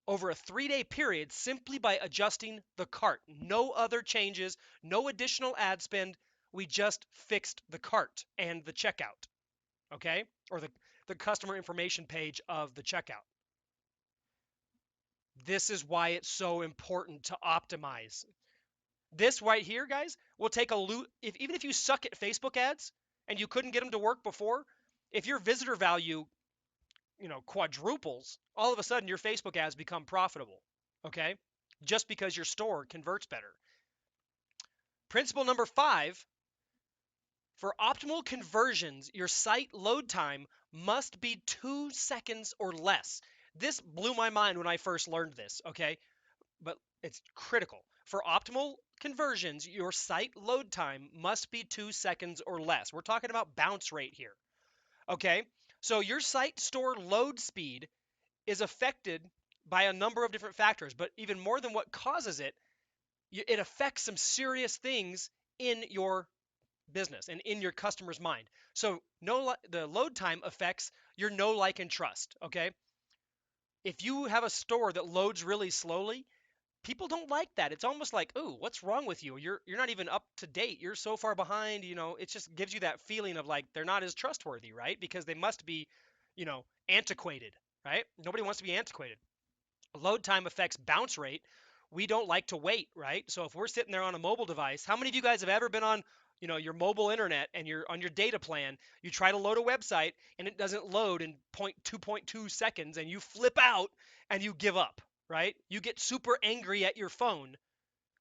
over a 3-day period, simply by adjusting the cart. No other changes, no additional ad spend. We just fixed the cart and the checkout. Okay, or the customer information page of the checkout. This is why it's so important to optimize. This right here, guys, will take a loot. Even if you suck at Facebook ads and you couldn't get them to work before, if your visitor value, quadruples, all of a sudden your Facebook ads become profitable. Okay, just because your store converts better. Principle number 5: for optimal conversions, your site load time must be 2 seconds or less. This blew my mind when I first learned this. Okay, but it's critical. For optimal conversions, your site load time must be 2 seconds or less. We're talking about bounce rate here. Okay, so your site store load speed is affected by a number of different factors, but even more than what causes it, it affects some serious things in your business and in your customer's mind. So the load time affects your know, like, and trust. Okay, if you have a store that loads really slowly, people don't like that. It's almost like, "Ooh, what's wrong with you? You're not even up to date. You're so far behind." It just gives you that feeling of like they're not as trustworthy, right? Because they must be, antiquated, right? Nobody wants to be antiquated. Load time affects bounce rate. We don't like to wait, right? So if we're sitting there on a mobile device, how many of you guys have ever been on, your mobile internet and you're on your data plan, you try to load a website and it doesn't load in 2.2 seconds and you flip out and you give up, right? You get super angry at your phone,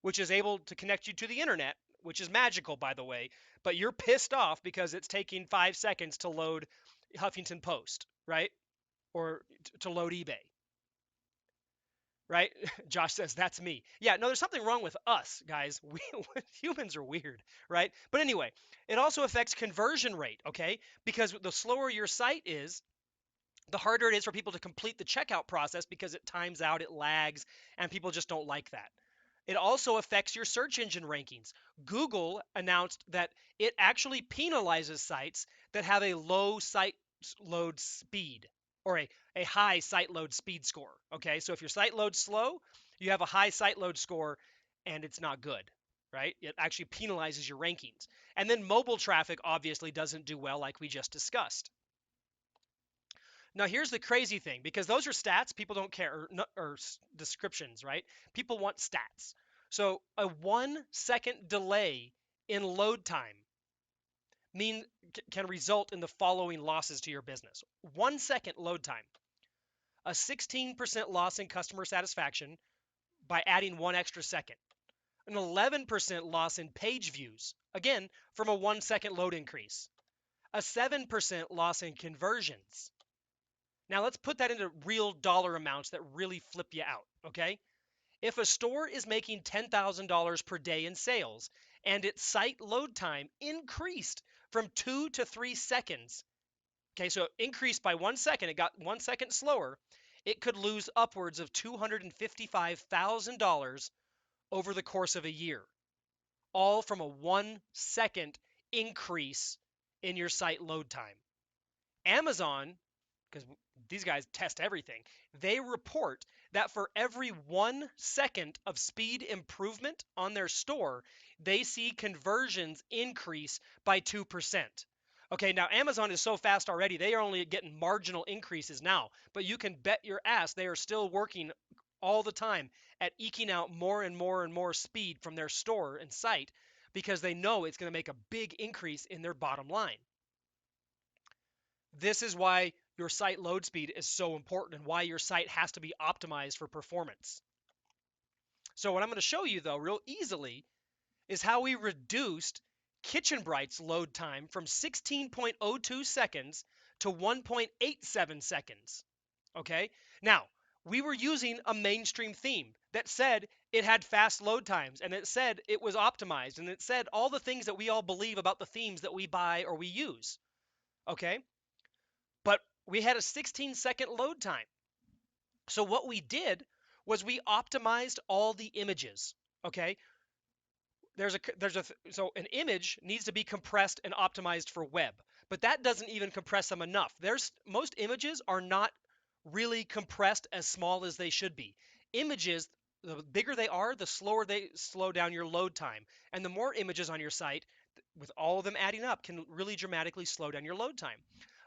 which is able to connect you to the internet, which is magical, by the way, but you're pissed off because it's taking 5 seconds to load Huffington Post, right? Or to load eBay, right? Josh says that's me. Yeah, no, there's something wrong with us, guys. We humans are weird, right? But anyway, it also affects conversion rate, okay? Because the slower your site is, the harder it is for people to complete the checkout process because it times out, it lags, and people just don't like that. It also affects your search engine rankings. Google announced that it actually penalizes sites that have a low site load speed or a high site load speed score. Okay, so if your site loads slow, you have a high site load score and it's not good, right? It actually penalizes your rankings. And then mobile traffic obviously doesn't do well, like we just discussed. Now, here's the crazy thing, because those are stats, people don't care, or descriptions, right? People want stats. So a 1 second delay in load time mean can result in the following losses to your business. 1 second load time, a 16% loss in customer satisfaction by adding 1 extra second, an 11% loss in page views, again, from a 1 second load increase, a 7% loss in conversions. Now let's put that into real dollar amounts that really flip you out, okay? If a store is making $10,000 per day in sales and its site load time increased from 2 to 3 seconds, okay, so it increased by 1 second, it got 1 second slower, it could lose upwards of $255,000 over the course of a year, all from a 1 second increase in your site load time. Amazon, because these guys test everything, they report that for every 1 second of speed improvement on their store, they see conversions increase by 2%. Okay, now Amazon is so fast already, they are only getting marginal increases now, but you can bet your ass they are still working all the time at eking out more and more and more speed from their store and site because they know it's going to make a big increase in their bottom line. This is why your site load speed is so important and why your site has to be optimized for performance. So what I'm going to show you though real easily is how we reduced Kitchen Bright's load time from 16.02 seconds to 1.87 seconds. Okay, now we were using a mainstream theme that said it had fast load times and it said it was optimized and it said all the things that we all believe about the themes that we buy or we use. Okay, but we had a 16-second load time. So what we did was we optimized all the images. Okay, so an image needs to be compressed and optimized for web, but that doesn't even compress them enough. There's most images are not really compressed as small as they should be. Images, the bigger they are, the slower they slow down your load time, and the more images on your site, with all of them adding up, can really dramatically slow down your load time.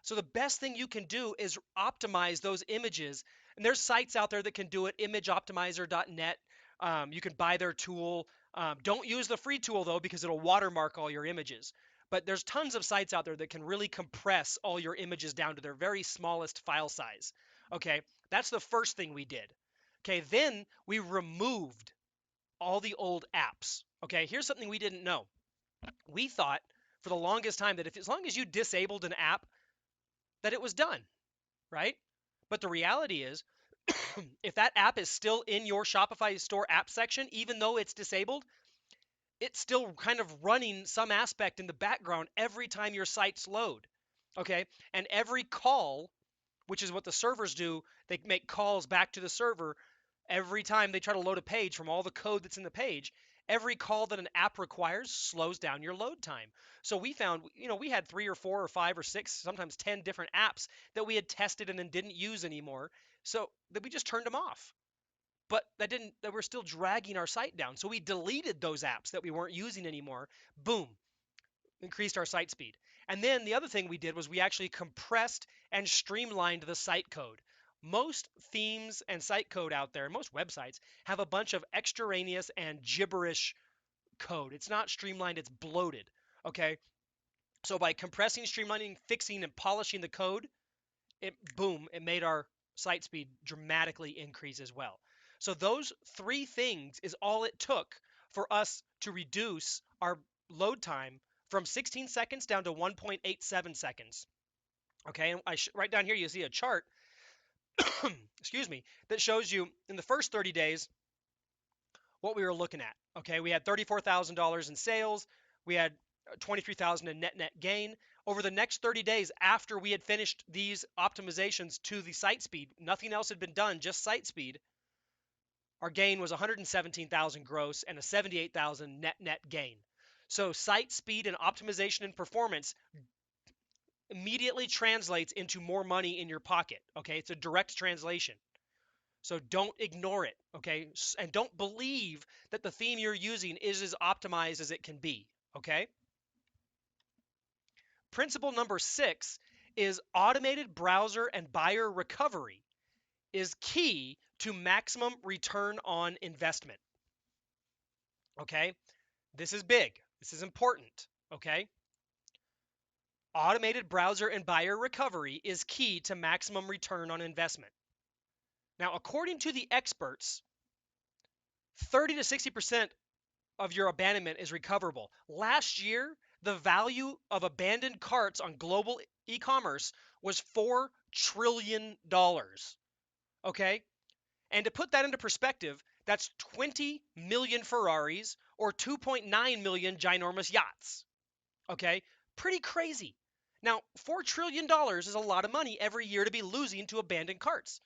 So the best thing you can do is optimize those images, and there's sites out there that can do it. Imageoptimizer.net. You can buy their tool. Don't use the free tool though, because it'll watermark all your images. But there's tons of sites out there that can really compress all your images down to their very smallest file size. Okay, that's the first thing we did. Okay, then we removed all the old apps. Okay, here's something we didn't know. We thought for the longest time that if as long as you disabled an app, that it was done, right? But the reality is, if that app is still in your Shopify store app section, even though it's disabled, it's still kind of running some aspect in the background every time your sites load. Okay, and every call, which is what the servers do, they make calls back to the server every time they try to load a page from all the code that's in the page. Every call that an app requires slows down your load time. So we found, we had 3 or 4 or 5 or 6, sometimes 10 different apps that we had tested and then didn't use anymore. So that we just turned them off. But that we're still dragging our site down. So we deleted those apps that we weren't using anymore. Boom, increased our site speed. And then the other thing we did was we actually compressed and streamlined the site code. Most themes and site code out there, most websites, have a bunch of extraneous and gibberish code. It's not streamlined, it's bloated. Okay. So by compressing, streamlining, fixing, and polishing the code, it made our site speed dramatically increase as well. So those three things is all it took for us to reduce our load time from 16 seconds down to 1.87 seconds. Okay, and right down here you see a chart, excuse me, that shows you in the first 30 days what we were looking at. Okay, we had $34,000 in sales, we had 23,000 in net gain. Over the next 30 days after we had finished these optimizations to the site speed, nothing else had been done, just site speed. Our gain was 117,000 gross and a 78,000 net gain. So site speed and optimization and performance immediately translates into more money in your pocket. Okay, it's a direct translation. So don't ignore it. Okay, and don't believe that the theme you're using is as optimized as it can be. Okay. Principle number 6 is automated browser and buyer recovery is key to maximum return on investment. Okay, this is big. This is important. Okay, automated browser and buyer recovery is key to maximum return on investment. Now, according to the experts, 30 to 60% of your abandonment is recoverable. Last year, the value of abandoned carts on global e-commerce was $4 trillion. Okay? And to put that into perspective, that's 20 million Ferraris or 2.9 million ginormous yachts. Okay? Pretty crazy. Now, $4 trillion is a lot of money every year to be losing to abandoned carts.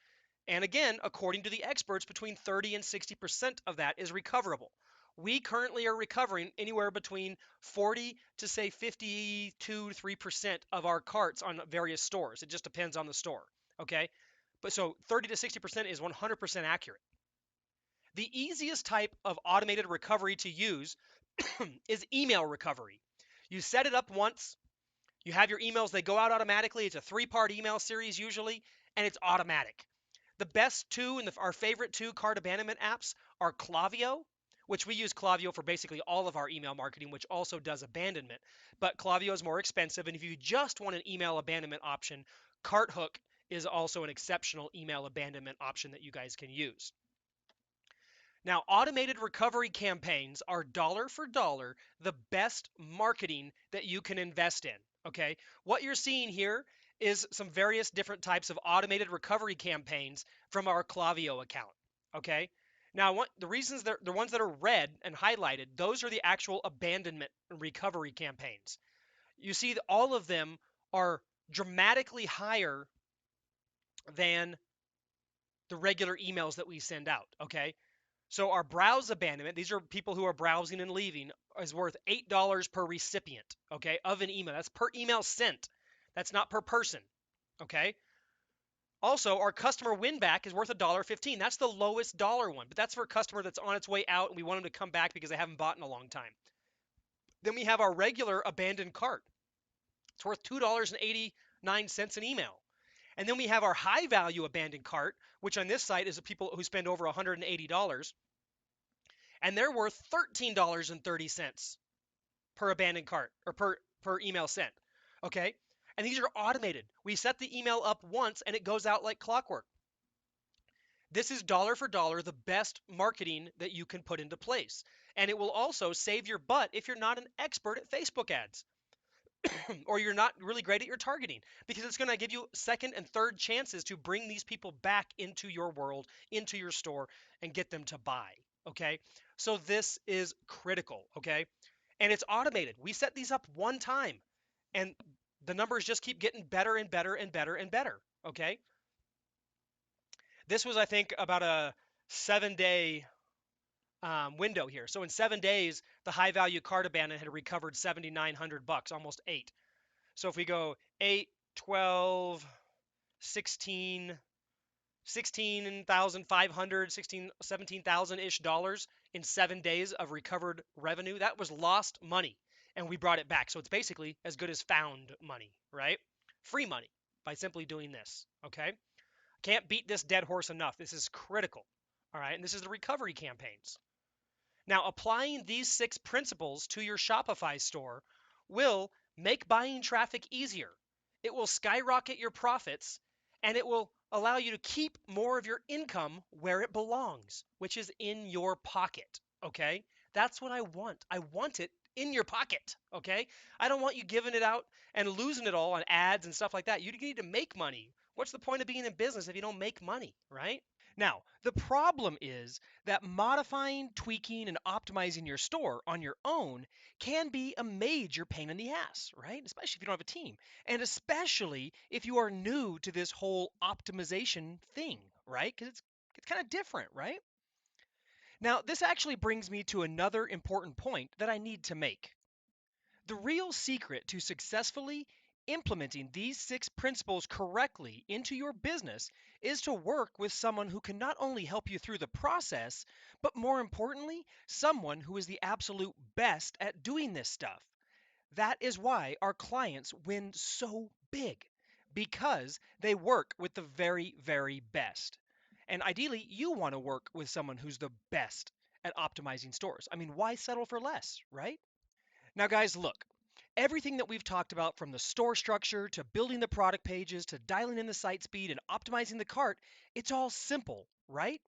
And again, according to the experts, between 30 and 60% of that is recoverable. We currently are recovering anywhere between 40 to say 52 to 3% of our carts on various stores. It just depends on the store. Okay. But so 30 to 60% is 100% accurate. The easiest type of automated recovery to use is email recovery. You set it up once, you have your emails, they go out automatically. It's a 3-part email series usually, and it's automatic. The best two and our favorite two cart abandonment apps are Klaviyo, which we use Klaviyo for basically all of our email marketing, which also does abandonment. But Klaviyo is more expensive, and if you just want an email abandonment option, CartHook is also an exceptional email abandonment option that you guys can use. Now, automated recovery campaigns are dollar for dollar the best marketing that you can invest in. Okay, what you're seeing here is some various different types of automated recovery campaigns from our Klaviyo account. Okay, now the reasons the ones that are red and highlighted, those are the actual abandonment and recovery campaigns. You see that all of them are dramatically higher than the regular emails that we send out. Okay, so our browse abandonment, these are people who are browsing and leaving, is worth $8 per recipient, okay, of an email. That's per email sent. That's not per person, okay? Also, our customer win back is worth $1.15. That's the lowest dollar one, but that's for a customer that's on its way out and we want them to come back because they haven't bought in a long time. Then we have our regular abandoned cart. It's worth $2.89 an email. And then we have our high value abandoned cart, which on this site is people who spend over $180. and they're worth $13.30 per abandoned cart or per email sent. Okay? And these are automated. We set the email up once and it goes out like clockwork. This is dollar for dollar the best marketing that you can put into place. And it will also save your butt if you're not an expert at Facebook ads or you're not really great at your targeting, because it's going to give you second and third chances to bring these people back into your world, into your store, and get them to buy. Okay. So this is critical. Okay. And it's automated. We set these up one time and the numbers just keep getting better and better and better and better. Okay. This was, I think, about a 7 day window here. So in 7 days, the high value card abandon had recovered 7,900 bucks, almost eight. So if we go 8, 12, 16, 16,500, 16, 17,000 ish dollars in 7 days of recovered revenue, that was lost money. And we brought it back. So it's basically as good as found money, right? Free money by simply doing this. Okay. Can't beat this dead horse enough. This is critical. All right. And this is the recovery campaigns. Now, applying these 6 principles to your Shopify store will make buying traffic easier. It will skyrocket your profits and it will allow you to keep more of your income where it belongs, which is in your pocket. Okay? That's what I want. I want it in your pocket. Okay? I don't want you giving it out and losing it all on ads and stuff like that. You need to make money. What's the point of being in business if you don't make money, right? Now, the problem is that modifying, tweaking, and optimizing your store on your own can be a major pain in the ass, right? Especially if you don't have a team. And especially if you are new to this whole optimization thing, right? Because it's kind of different, right? Now, this actually brings me to another important point that I need to make. The real secret to successfully implementing these 6 principles correctly into your business is to work with someone who can not only help you through the process, but more importantly, someone who is the absolute best at doing this stuff. That is why our clients win so big, because they work with the very, very best. And ideally, you want to work with someone who's the best at optimizing stores. I mean, why settle for less, right? Now, guys, look, everything that we've talked about, from the store structure to building the product pages to dialing in the site speed and optimizing the cart, it's all simple, right?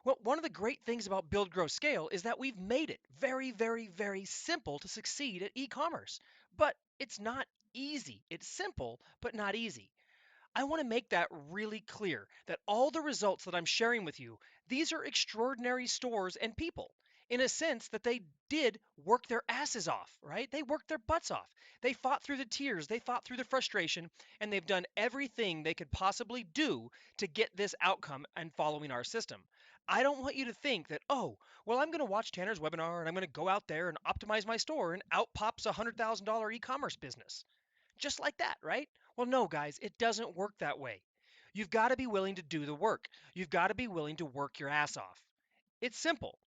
Well, one of the great things about Build, Grow, Scale is that we've made it very, very, very simple to succeed at e-commerce. But it's not easy. It's simple, but not easy. I want to make that really clear, that all the results that I'm sharing with you, these are extraordinary stores and people, in a sense that they did work their asses off, right? They worked their butts off. They fought through the tears, they fought through the frustration, and they've done everything they could possibly do to get this outcome and following our system. I don't want you to think that, oh, well, I'm going to watch Tanner's webinar and I'm going to go out there and optimize my store and out pops a $100,000 e-commerce business. Just like that, right? Well, no, guys, it doesn't work that way. You've got to be willing to do the work. You've got to be willing to work your ass off. It's simple.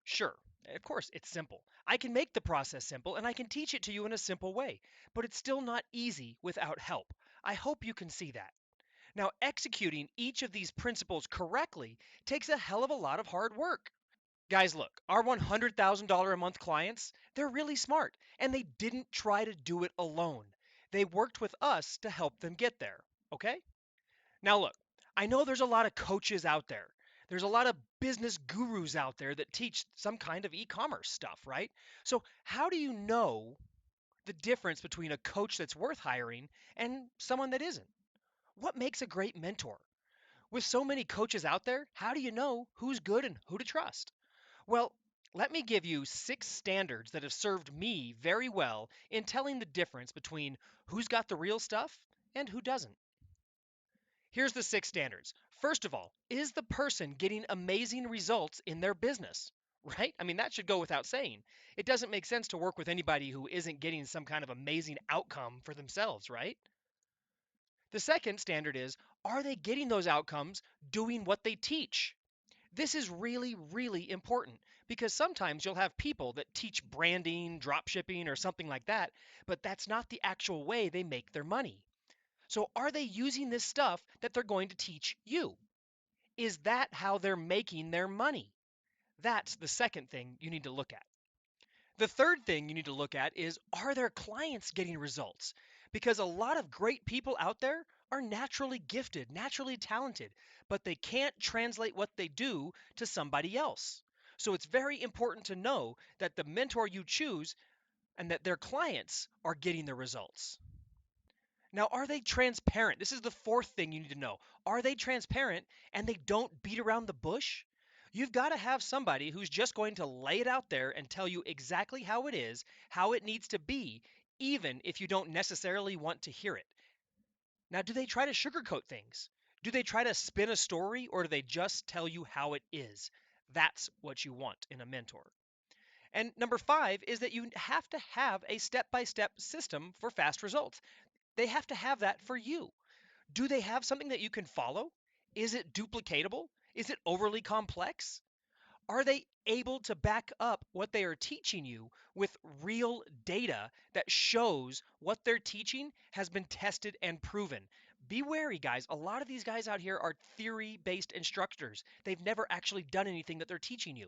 Sure, of course, it's simple. I can make the process simple and I can teach it to you in a simple way, but it's still not easy without help. I hope you can see that. Now, executing each of these principles correctly takes a hell of a lot of hard work. Guys, look, our $100,000 a month clients, they're really smart and they didn't try to do it alone. They worked with us to help them get there. Okay? Now, look, I know there's a lot of coaches out there. There's a lot of business gurus out there that teach some kind of e commerce stuff, right? So, how do you know the difference between a coach that's worth hiring and someone that isn't? What makes a great mentor? With so many coaches out there, how do you know who's good and who to trust? Well, let me give you 6 standards that have served me very well in telling the difference between who's got the real stuff and who doesn't. Here's the 6 standards. First of all, is the person getting amazing results in their business? Right? I mean, that should go without saying. It doesn't make sense to work with anybody who isn't getting some kind of amazing outcome for themselves, right? The second standard is, are they getting those outcomes doing what they teach? This is really, really important, because sometimes you'll have people that teach branding, drop shipping, or something like that, but that's not the actual way they make their money. So are they using this stuff that they're going to teach you? Is that how they're making their money? That's the second thing you need to look at. The third thing you need to look at is, are their clients getting results? Because a lot of great people out there are naturally gifted, naturally talented, but they can't translate what they do to somebody else. So it's very important to know that the mentor you choose and that their clients are getting the results. Now, are they transparent? This is the fourth thing you need to know. Are they transparent and they don't beat around the bush? You've got to have somebody who's just going to lay it out there and tell you exactly how it is, how it needs to be, even if you don't necessarily want to hear it. Now, do they try to sugarcoat things? Do they try to spin a story, or do they just tell you how it is? That's what you want in a mentor. And number five is that you have to have a step by step system for fast results. They have to have that for you. Do they have something that you can follow? Is it duplicatable? Is it overly complex? Are they able to back up what they are teaching you with real data that shows what they're teaching has been tested and proven? Be wary, guys. A lot of these guys out here are theory based instructors. They've never actually done anything that they're teaching you.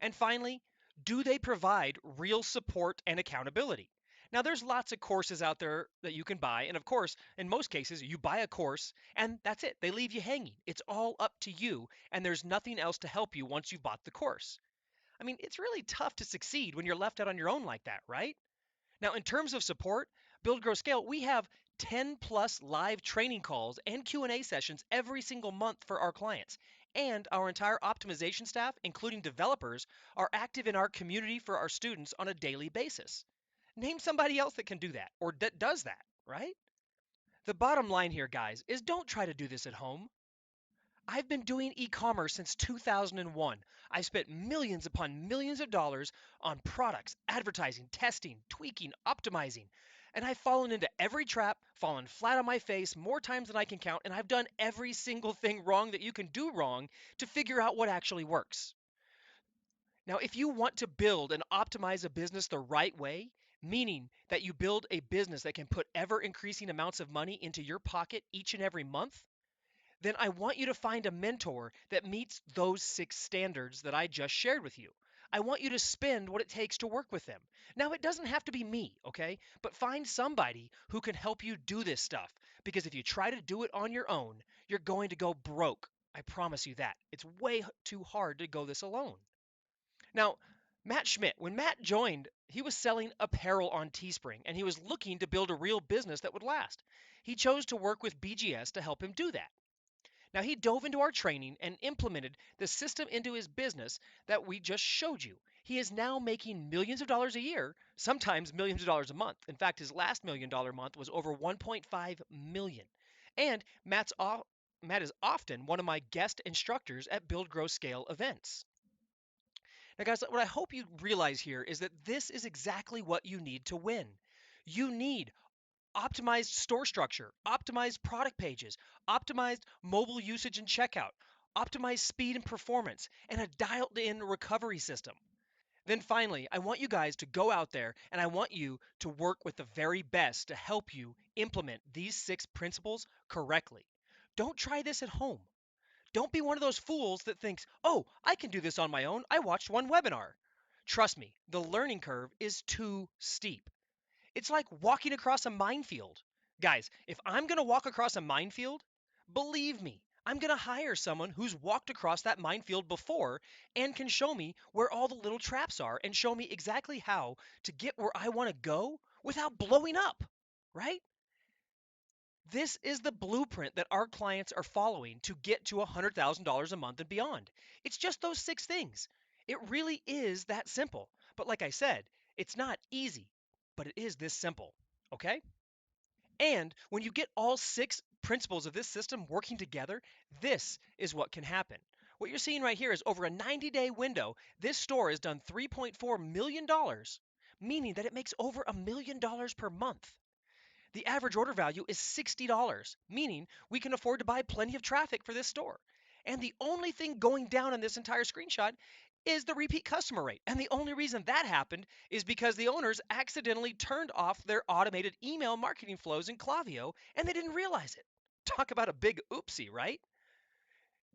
And finally, do they provide real support and accountability? Now, there's lots of courses out there that you can buy. And of course, in most cases, you buy a course and that's it. They leave you hanging. It's all up to you. And there's nothing else to help you once you've bought the course. I mean, it's really tough to succeed when you're left out on your own like that, right? Now, in terms of support, Build, Grow, Scale, we have 10 plus live training calls and Q&A sessions every single month for our clients. And our entire optimization staff, including developers, are active in our community for our students on a daily basis. Name somebody else that can do that or that does that, right? The bottom line here, guys, is don't try to do this at home. I've been doing e-commerce since 2001. I've spent millions upon millions of dollars on products, advertising, testing, tweaking, optimizing. And I've fallen into every trap, fallen flat on my face more times than I can count, and I've done every single thing wrong that you can do wrong to figure out what actually works. Now, if you want to build and optimize a business the right way, meaning that you build a business that can put ever increasing amounts of money into your pocket each and every month, then I want you to find a mentor that meets those 6 standards that I just shared with you. I want you to spend what it takes to work with them. Now, it doesn't have to be me, okay? But find somebody who can help you do this stuff. Because if you try to do it on your own, you're going to go broke. I promise you that. It's way too hard to go this alone. Now, Matt Schmidt, when Matt joined, he was selling apparel on Teespring and he was looking to build a real business that would last. He chose to work with BGS to help him do that. Now, he dove into our training and implemented the system into his business that we just showed you. He is now making millions of dollars a year, sometimes millions of dollars a month. In fact, his last $1 million month was over 1.5 million. And Matt is often one of my guest instructors at Build, Grow, Scale events. Now, guys, what I hope you realize here is that this is exactly what you need to win. You need optimized store structure, optimized product pages, optimized mobile usage and checkout, optimized speed and performance, and a dialed in recovery system. Then finally, I want you guys to go out there and I want you to work with the very best to help you implement these 6 principles correctly. Don't try this at home. Don't be one of those fools that thinks, oh, I can do this on my own. I watched one webinar. Trust me, the learning curve is too steep. It's like walking across a minefield. Guys, if I'm going to walk across a minefield, believe me, I'm going to hire someone who's walked across that minefield before and can show me where all the little traps are and show me exactly how to get where I want to go without blowing up, right? This is the blueprint that our clients are following to get to $100,000 a month and beyond. It's just those 6 things. It really is that simple. But like I said, it's not easy, but it is this simple. Okay? And when you get all 6 principles of this system working together, this is what can happen. What you're seeing right here is over a 90-day window, this store has done $3.4 million, meaning that it makes over $1 million per month. The average order value is $60, meaning we can afford to buy plenty of traffic for this store. And the only thing going down in this entire screenshot is the repeat customer rate. And the only reason that happened is because the owners accidentally turned off their automated email marketing flows in Klaviyo and they didn't realize it. Talk about a big oopsie, right?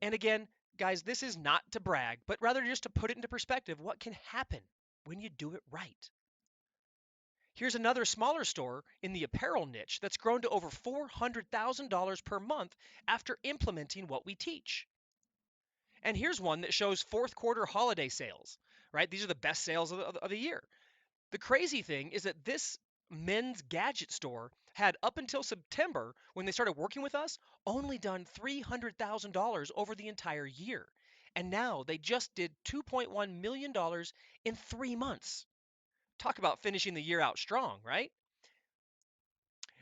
And again, Guys, this is not to brag, but rather just to put it into perspective what can happen when you do it right. Here's another smaller store in the apparel niche that's grown to over $400,000 per month after implementing what we teach. And here's one that shows fourth quarter holiday sales, right? These are the best sales of the year. The crazy thing is that this men's gadget store had up until September, when they started working with us, only done $300,000 over the entire year. And now they just did $2.1 million in 3 months. Talk about finishing the year out strong, right?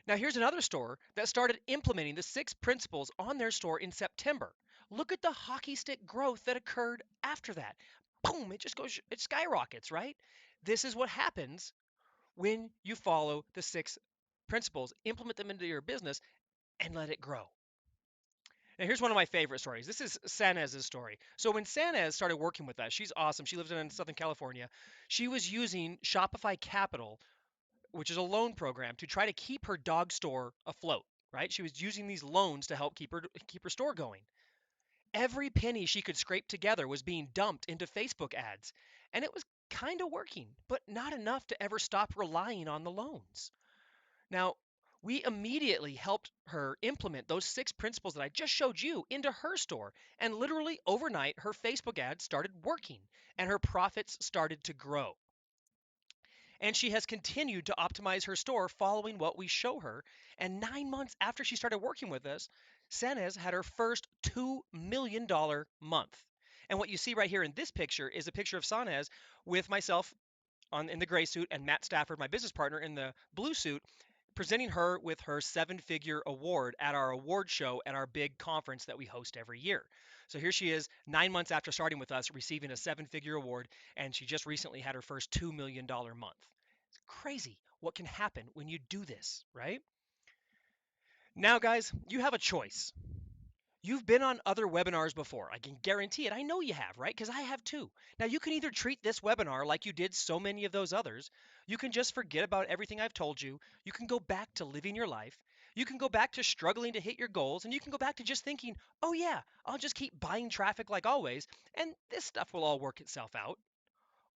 Now, here's another store that started implementing the six principles on their store in September. Look at the hockey stick growth that occurred after that. Boom, it just goes, it skyrockets, right? This is what happens when you follow the six principles, implement them into your business, and let it grow. Now, here's one of my favorite stories. This is Sanez's story. So, when Sanez started working with us, she's awesome. She lives in Southern California. She was using Shopify Capital, which is a loan program, to try to keep her dog store afloat. Right? She was using these loans to help keep her store going. Every penny she could scrape together was being dumped into Facebook ads, and it was kind of working, but not enough to ever stop relying on the loans. Now, we immediately helped her implement those six principles that I just showed you into her store. And literally overnight, her Facebook ads started working and her profits started to grow. And she has continued to optimize her store following what we show her. And 9 months after she started working with us, Sanez had her first $2 million month. And what you see right here in this picture is a picture of Sanez with myself in the gray suit and Matt Stafford, my business partner, in the blue suit, presenting her with her seven-figure award at our award show at our big conference that we host every year. So here she is, 9 months after starting with us, receiving a seven-figure award, and she just recently had her first $2 million month. It's crazy what can happen when you do this, right? Now, guys, you have a choice. You've been on other webinars before. I can guarantee it. I know you have, right? Because I have too. Now, you can either treat this webinar like you did so many of those others. You can just forget about everything I've told you. You can go back to living your life. You can go back to struggling to hit your goals. And you can go back to just thinking, oh, yeah, I'll just keep buying traffic like always. And this stuff will all work itself out.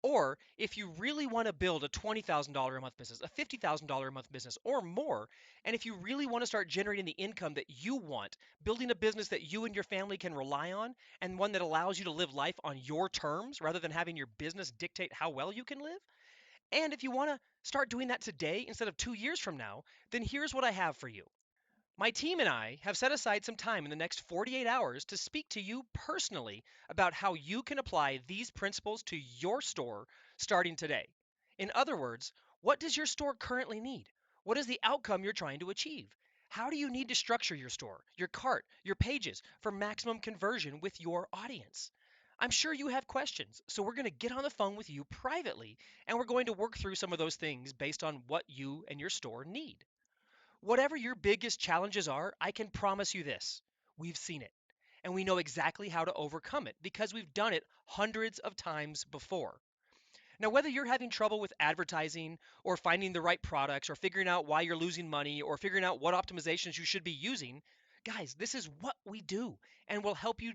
Or if you really want to build a $20,000 a month business, a $50,000 a month business, or more, and if you really want to start generating the income that you want, building a business that you and your family can rely on, and one that allows you to live life on your terms rather than having your business dictate how well you can live, and if you want to start doing that today instead of 2 years from now, then here's what I have for you. My team and I have set aside some time in the next 48 hours to speak to you personally about how you can apply these principles to your store starting today. In other words, what does your store currently need? What is the outcome you're trying to achieve? How do you need to structure your store, your cart, your pages for maximum conversion with your audience? I'm sure you have questions, so we're going to get on the phone with you privately and we're going to work through some of those things based on what you and your store need. Whatever your biggest challenges are, I can promise you this. We've seen it. And we know exactly how to overcome it because we've done it hundreds of times before. Now, whether you're having trouble with advertising or finding the right products or figuring out why you're losing money or figuring out what optimizations you should be using, guys, this is what we do and we'll help you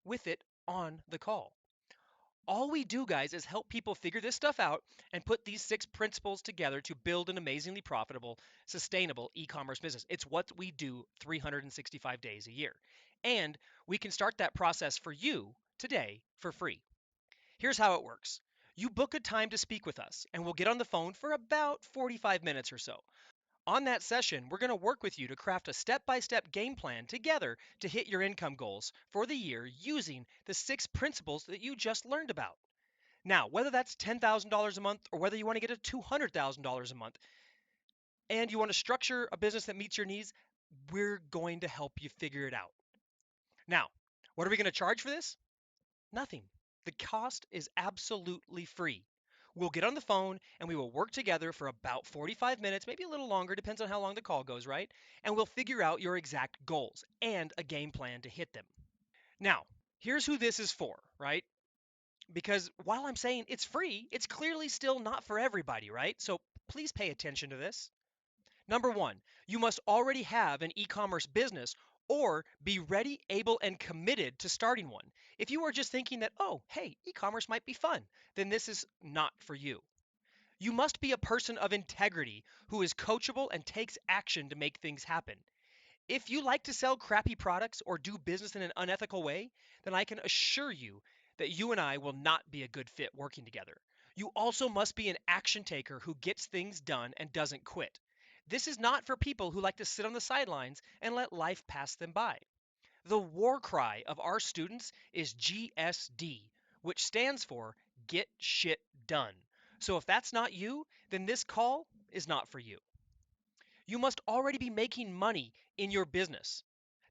with it on the call. All we do, guys, is help people figure this stuff out and put these six principles together to build an amazingly profitable, sustainable e-commerce business. It's what we do 365 days a year. And we can start that process for you today for free. Here's how it works. You book a time to speak with us, and we'll get on the phone for about 45 minutes or so. On that session, we're going to work with you to craft a step-by-step game plan together to hit your income goals for the year using the six principles that you just learned about. Now, whether that's $10,000 a month or whether you want to get to $200,000 a month and you want to structure a business that meets your needs, we're going to help you figure it out. Now, what are we going to charge for this? Nothing. The cost is absolutely free. We'll get on the phone and we will work together for about 45 minutes, maybe a little longer, depends on how long the call goes, right? And we'll figure out your exact goals and a game plan to hit them. Now, here's who this is for, right? Because while I'm saying it's free, it's clearly still not for everybody, right? So please pay attention to this. Number one, you must already have an e-commerce business or be ready, able, and committed to starting one. If you are just thinking that, oh, hey, e commerce might be fun, then this is not for you. You must be a person of integrity who is coachable and takes action to make things happen. If you like to sell crappy products or do business in an unethical way, then I can assure you that you and I will not be a good fit working together. You also must be an action taker who gets things done and doesn't quit. This is not for people who like to sit on the sidelines and let life pass them by. The war cry of our students is GSD, which stands for Get Shit Done. So if that's not you, then this call is not for you. You must already be making money in your business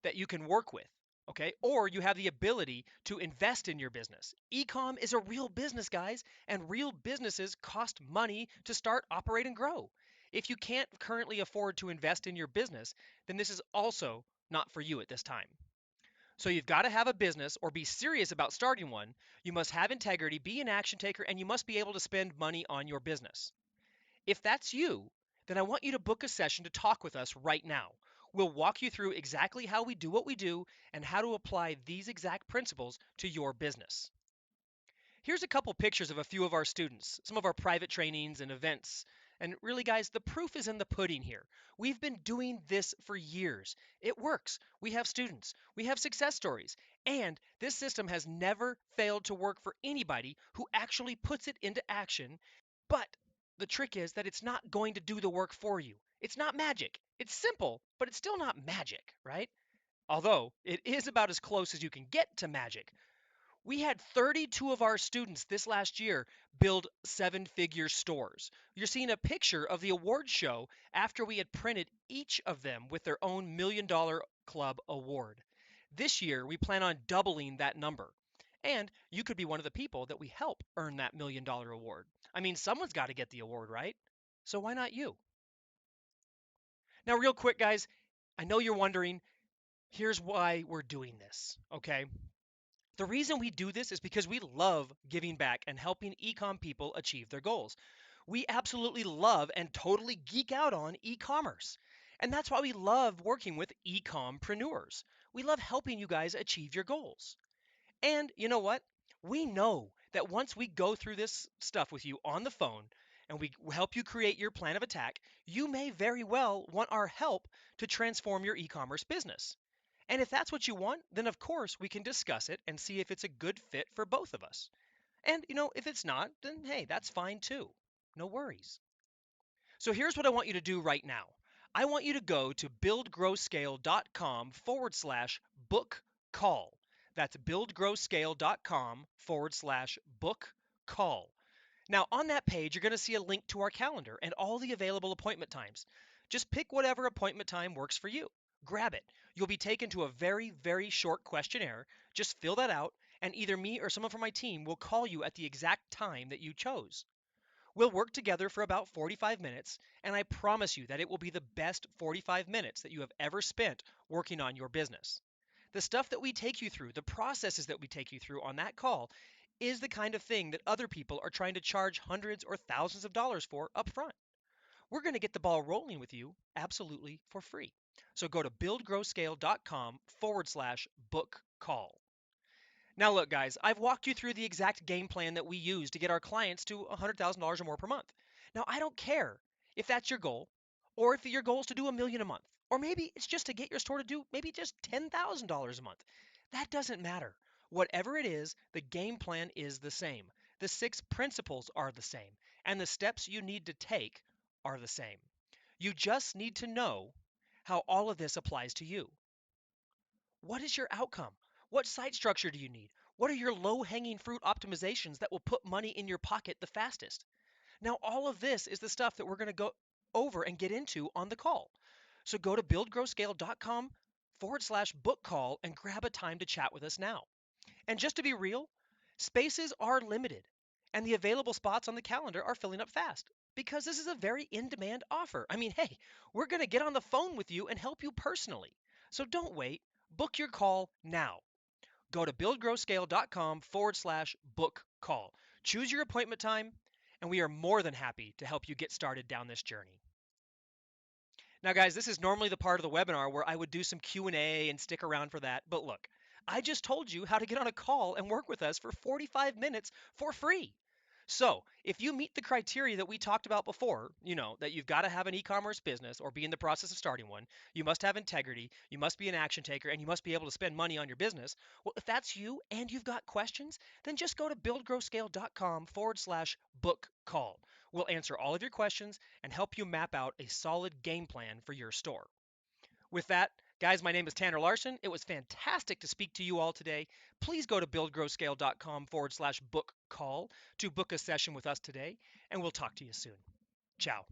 that you can work with, okay? Or you have the ability to invest in your business. Ecom is a real business, guys, and real businesses cost money to start, operate, and grow. If you can't currently afford to invest in your business, then this is also not for you at this time. So you've got to have a business or be serious about starting one. You must have integrity, be an action taker, and you must be able to spend money on your business. If that's you, then I want you to book a session to talk with us right now. We'll walk you through exactly how we do what we do and how to apply these exact principles to your business. Here's a couple pictures of a few of our students, some of our private trainings and events. And really, guys, the proof is in the pudding here. We've been doing this for years. It works. We have students, we have success stories, and this system has never failed to work for anybody who actually puts it into action. But the trick is that it's not going to do the work for you. It's not magic. It's simple, but it's still not magic, right? Although it is about as close as you can get to magic. We had 32 of our students this last year build seven-figure stores. You're seeing a picture of the award show after we had printed each of them with their own $1 million club award. This year, we plan on doubling that number. And you could be one of the people that we help earn that $1 million award. I mean, someone's got to get the award, right? So why not you? Now, real quick, guys, I know you're wondering, here's why we're doing this, okay? The reason we do this is because we love giving back and helping ecom people achieve their goals. We absolutely love and totally geek out on e-commerce. And that's why we love working with e-compreneurs. We love helping you guys achieve your goals. And you know what? We know that once we go through this stuff with you on the phone and we help you create your plan of attack, you may very well want our help to transform your e-commerce business. And if that's what you want, then of course we can discuss it and see if it's a good fit for both of us. And if it's not, then hey, that's fine too. No worries. So here's what I want you to do right now. I want you to go to buildgrowscale.com/book call. That's buildgrowscale.com/book call. Now, on that page, you're going to see a link to our calendar and all the available appointment times. Just pick whatever appointment time works for you. Grab it. You'll be taken to a very, very short questionnaire. Just fill that out, and either me or someone from my team will call you at the exact time that you chose. We'll work together for about 45 minutes, and I promise you that it will be the best 45 minutes that you have ever spent working on your business. The stuff that we take you through, the processes that we take you through on that call, is the kind of thing that other people are trying to charge hundreds or thousands of dollars for up front. We're going to get the ball rolling with you absolutely for free. So go to buildgrowscale.com/book call. Now, look, guys, I've walked you through the exact game plan that we use to get our clients to $100,000 or more per month. Now, I don't care if that's your goal or if your goal is to do $1 million a month, or maybe it's just to get your store to do maybe just $10,000 a month. That doesn't matter. Whatever it is, the game plan is the same. The 6 principles are the same, and the steps you need to take are the same. You just need to know how all of this applies to you. What is your outcome? What site structure do you need? What are your low-hanging fruit optimizations that will put money in your pocket the fastest? Now, all of this is the stuff that we're going to go over and get into on the call. So go to buildgrowscale.com/book call and grab a time to chat with us now. And just to be real, spaces are limited, and the available spots on the calendar are filling up fast because this is a very in-demand offer. I mean, hey, we're going to get on the phone with you and help you personally. So don't wait. Book your call now. Go to buildgrowscale.com/book call. Choose your appointment time, and we are more than happy to help you get started down this journey. Now, guys, this is normally the part of the webinar where I would do some Q&A and stick around for that. But look, I just told you how to get on a call and work with us for 45 minutes for free. So, if you meet the criteria that we talked about before, that you've got to have an e-commerce business or be in the process of starting one, you must have integrity, you must be an action taker, and you must be able to spend money on your business. Well, if that's you and you've got questions, then just go to buildgrowscale.com/book call. We'll answer all of your questions and help you map out a solid game plan for your store. With that, guys, my name is Tanner Larson. It was fantastic to speak to you all today. Please go to buildgrowscale.com/book call to book a session with us today, and we'll talk to you soon. Ciao.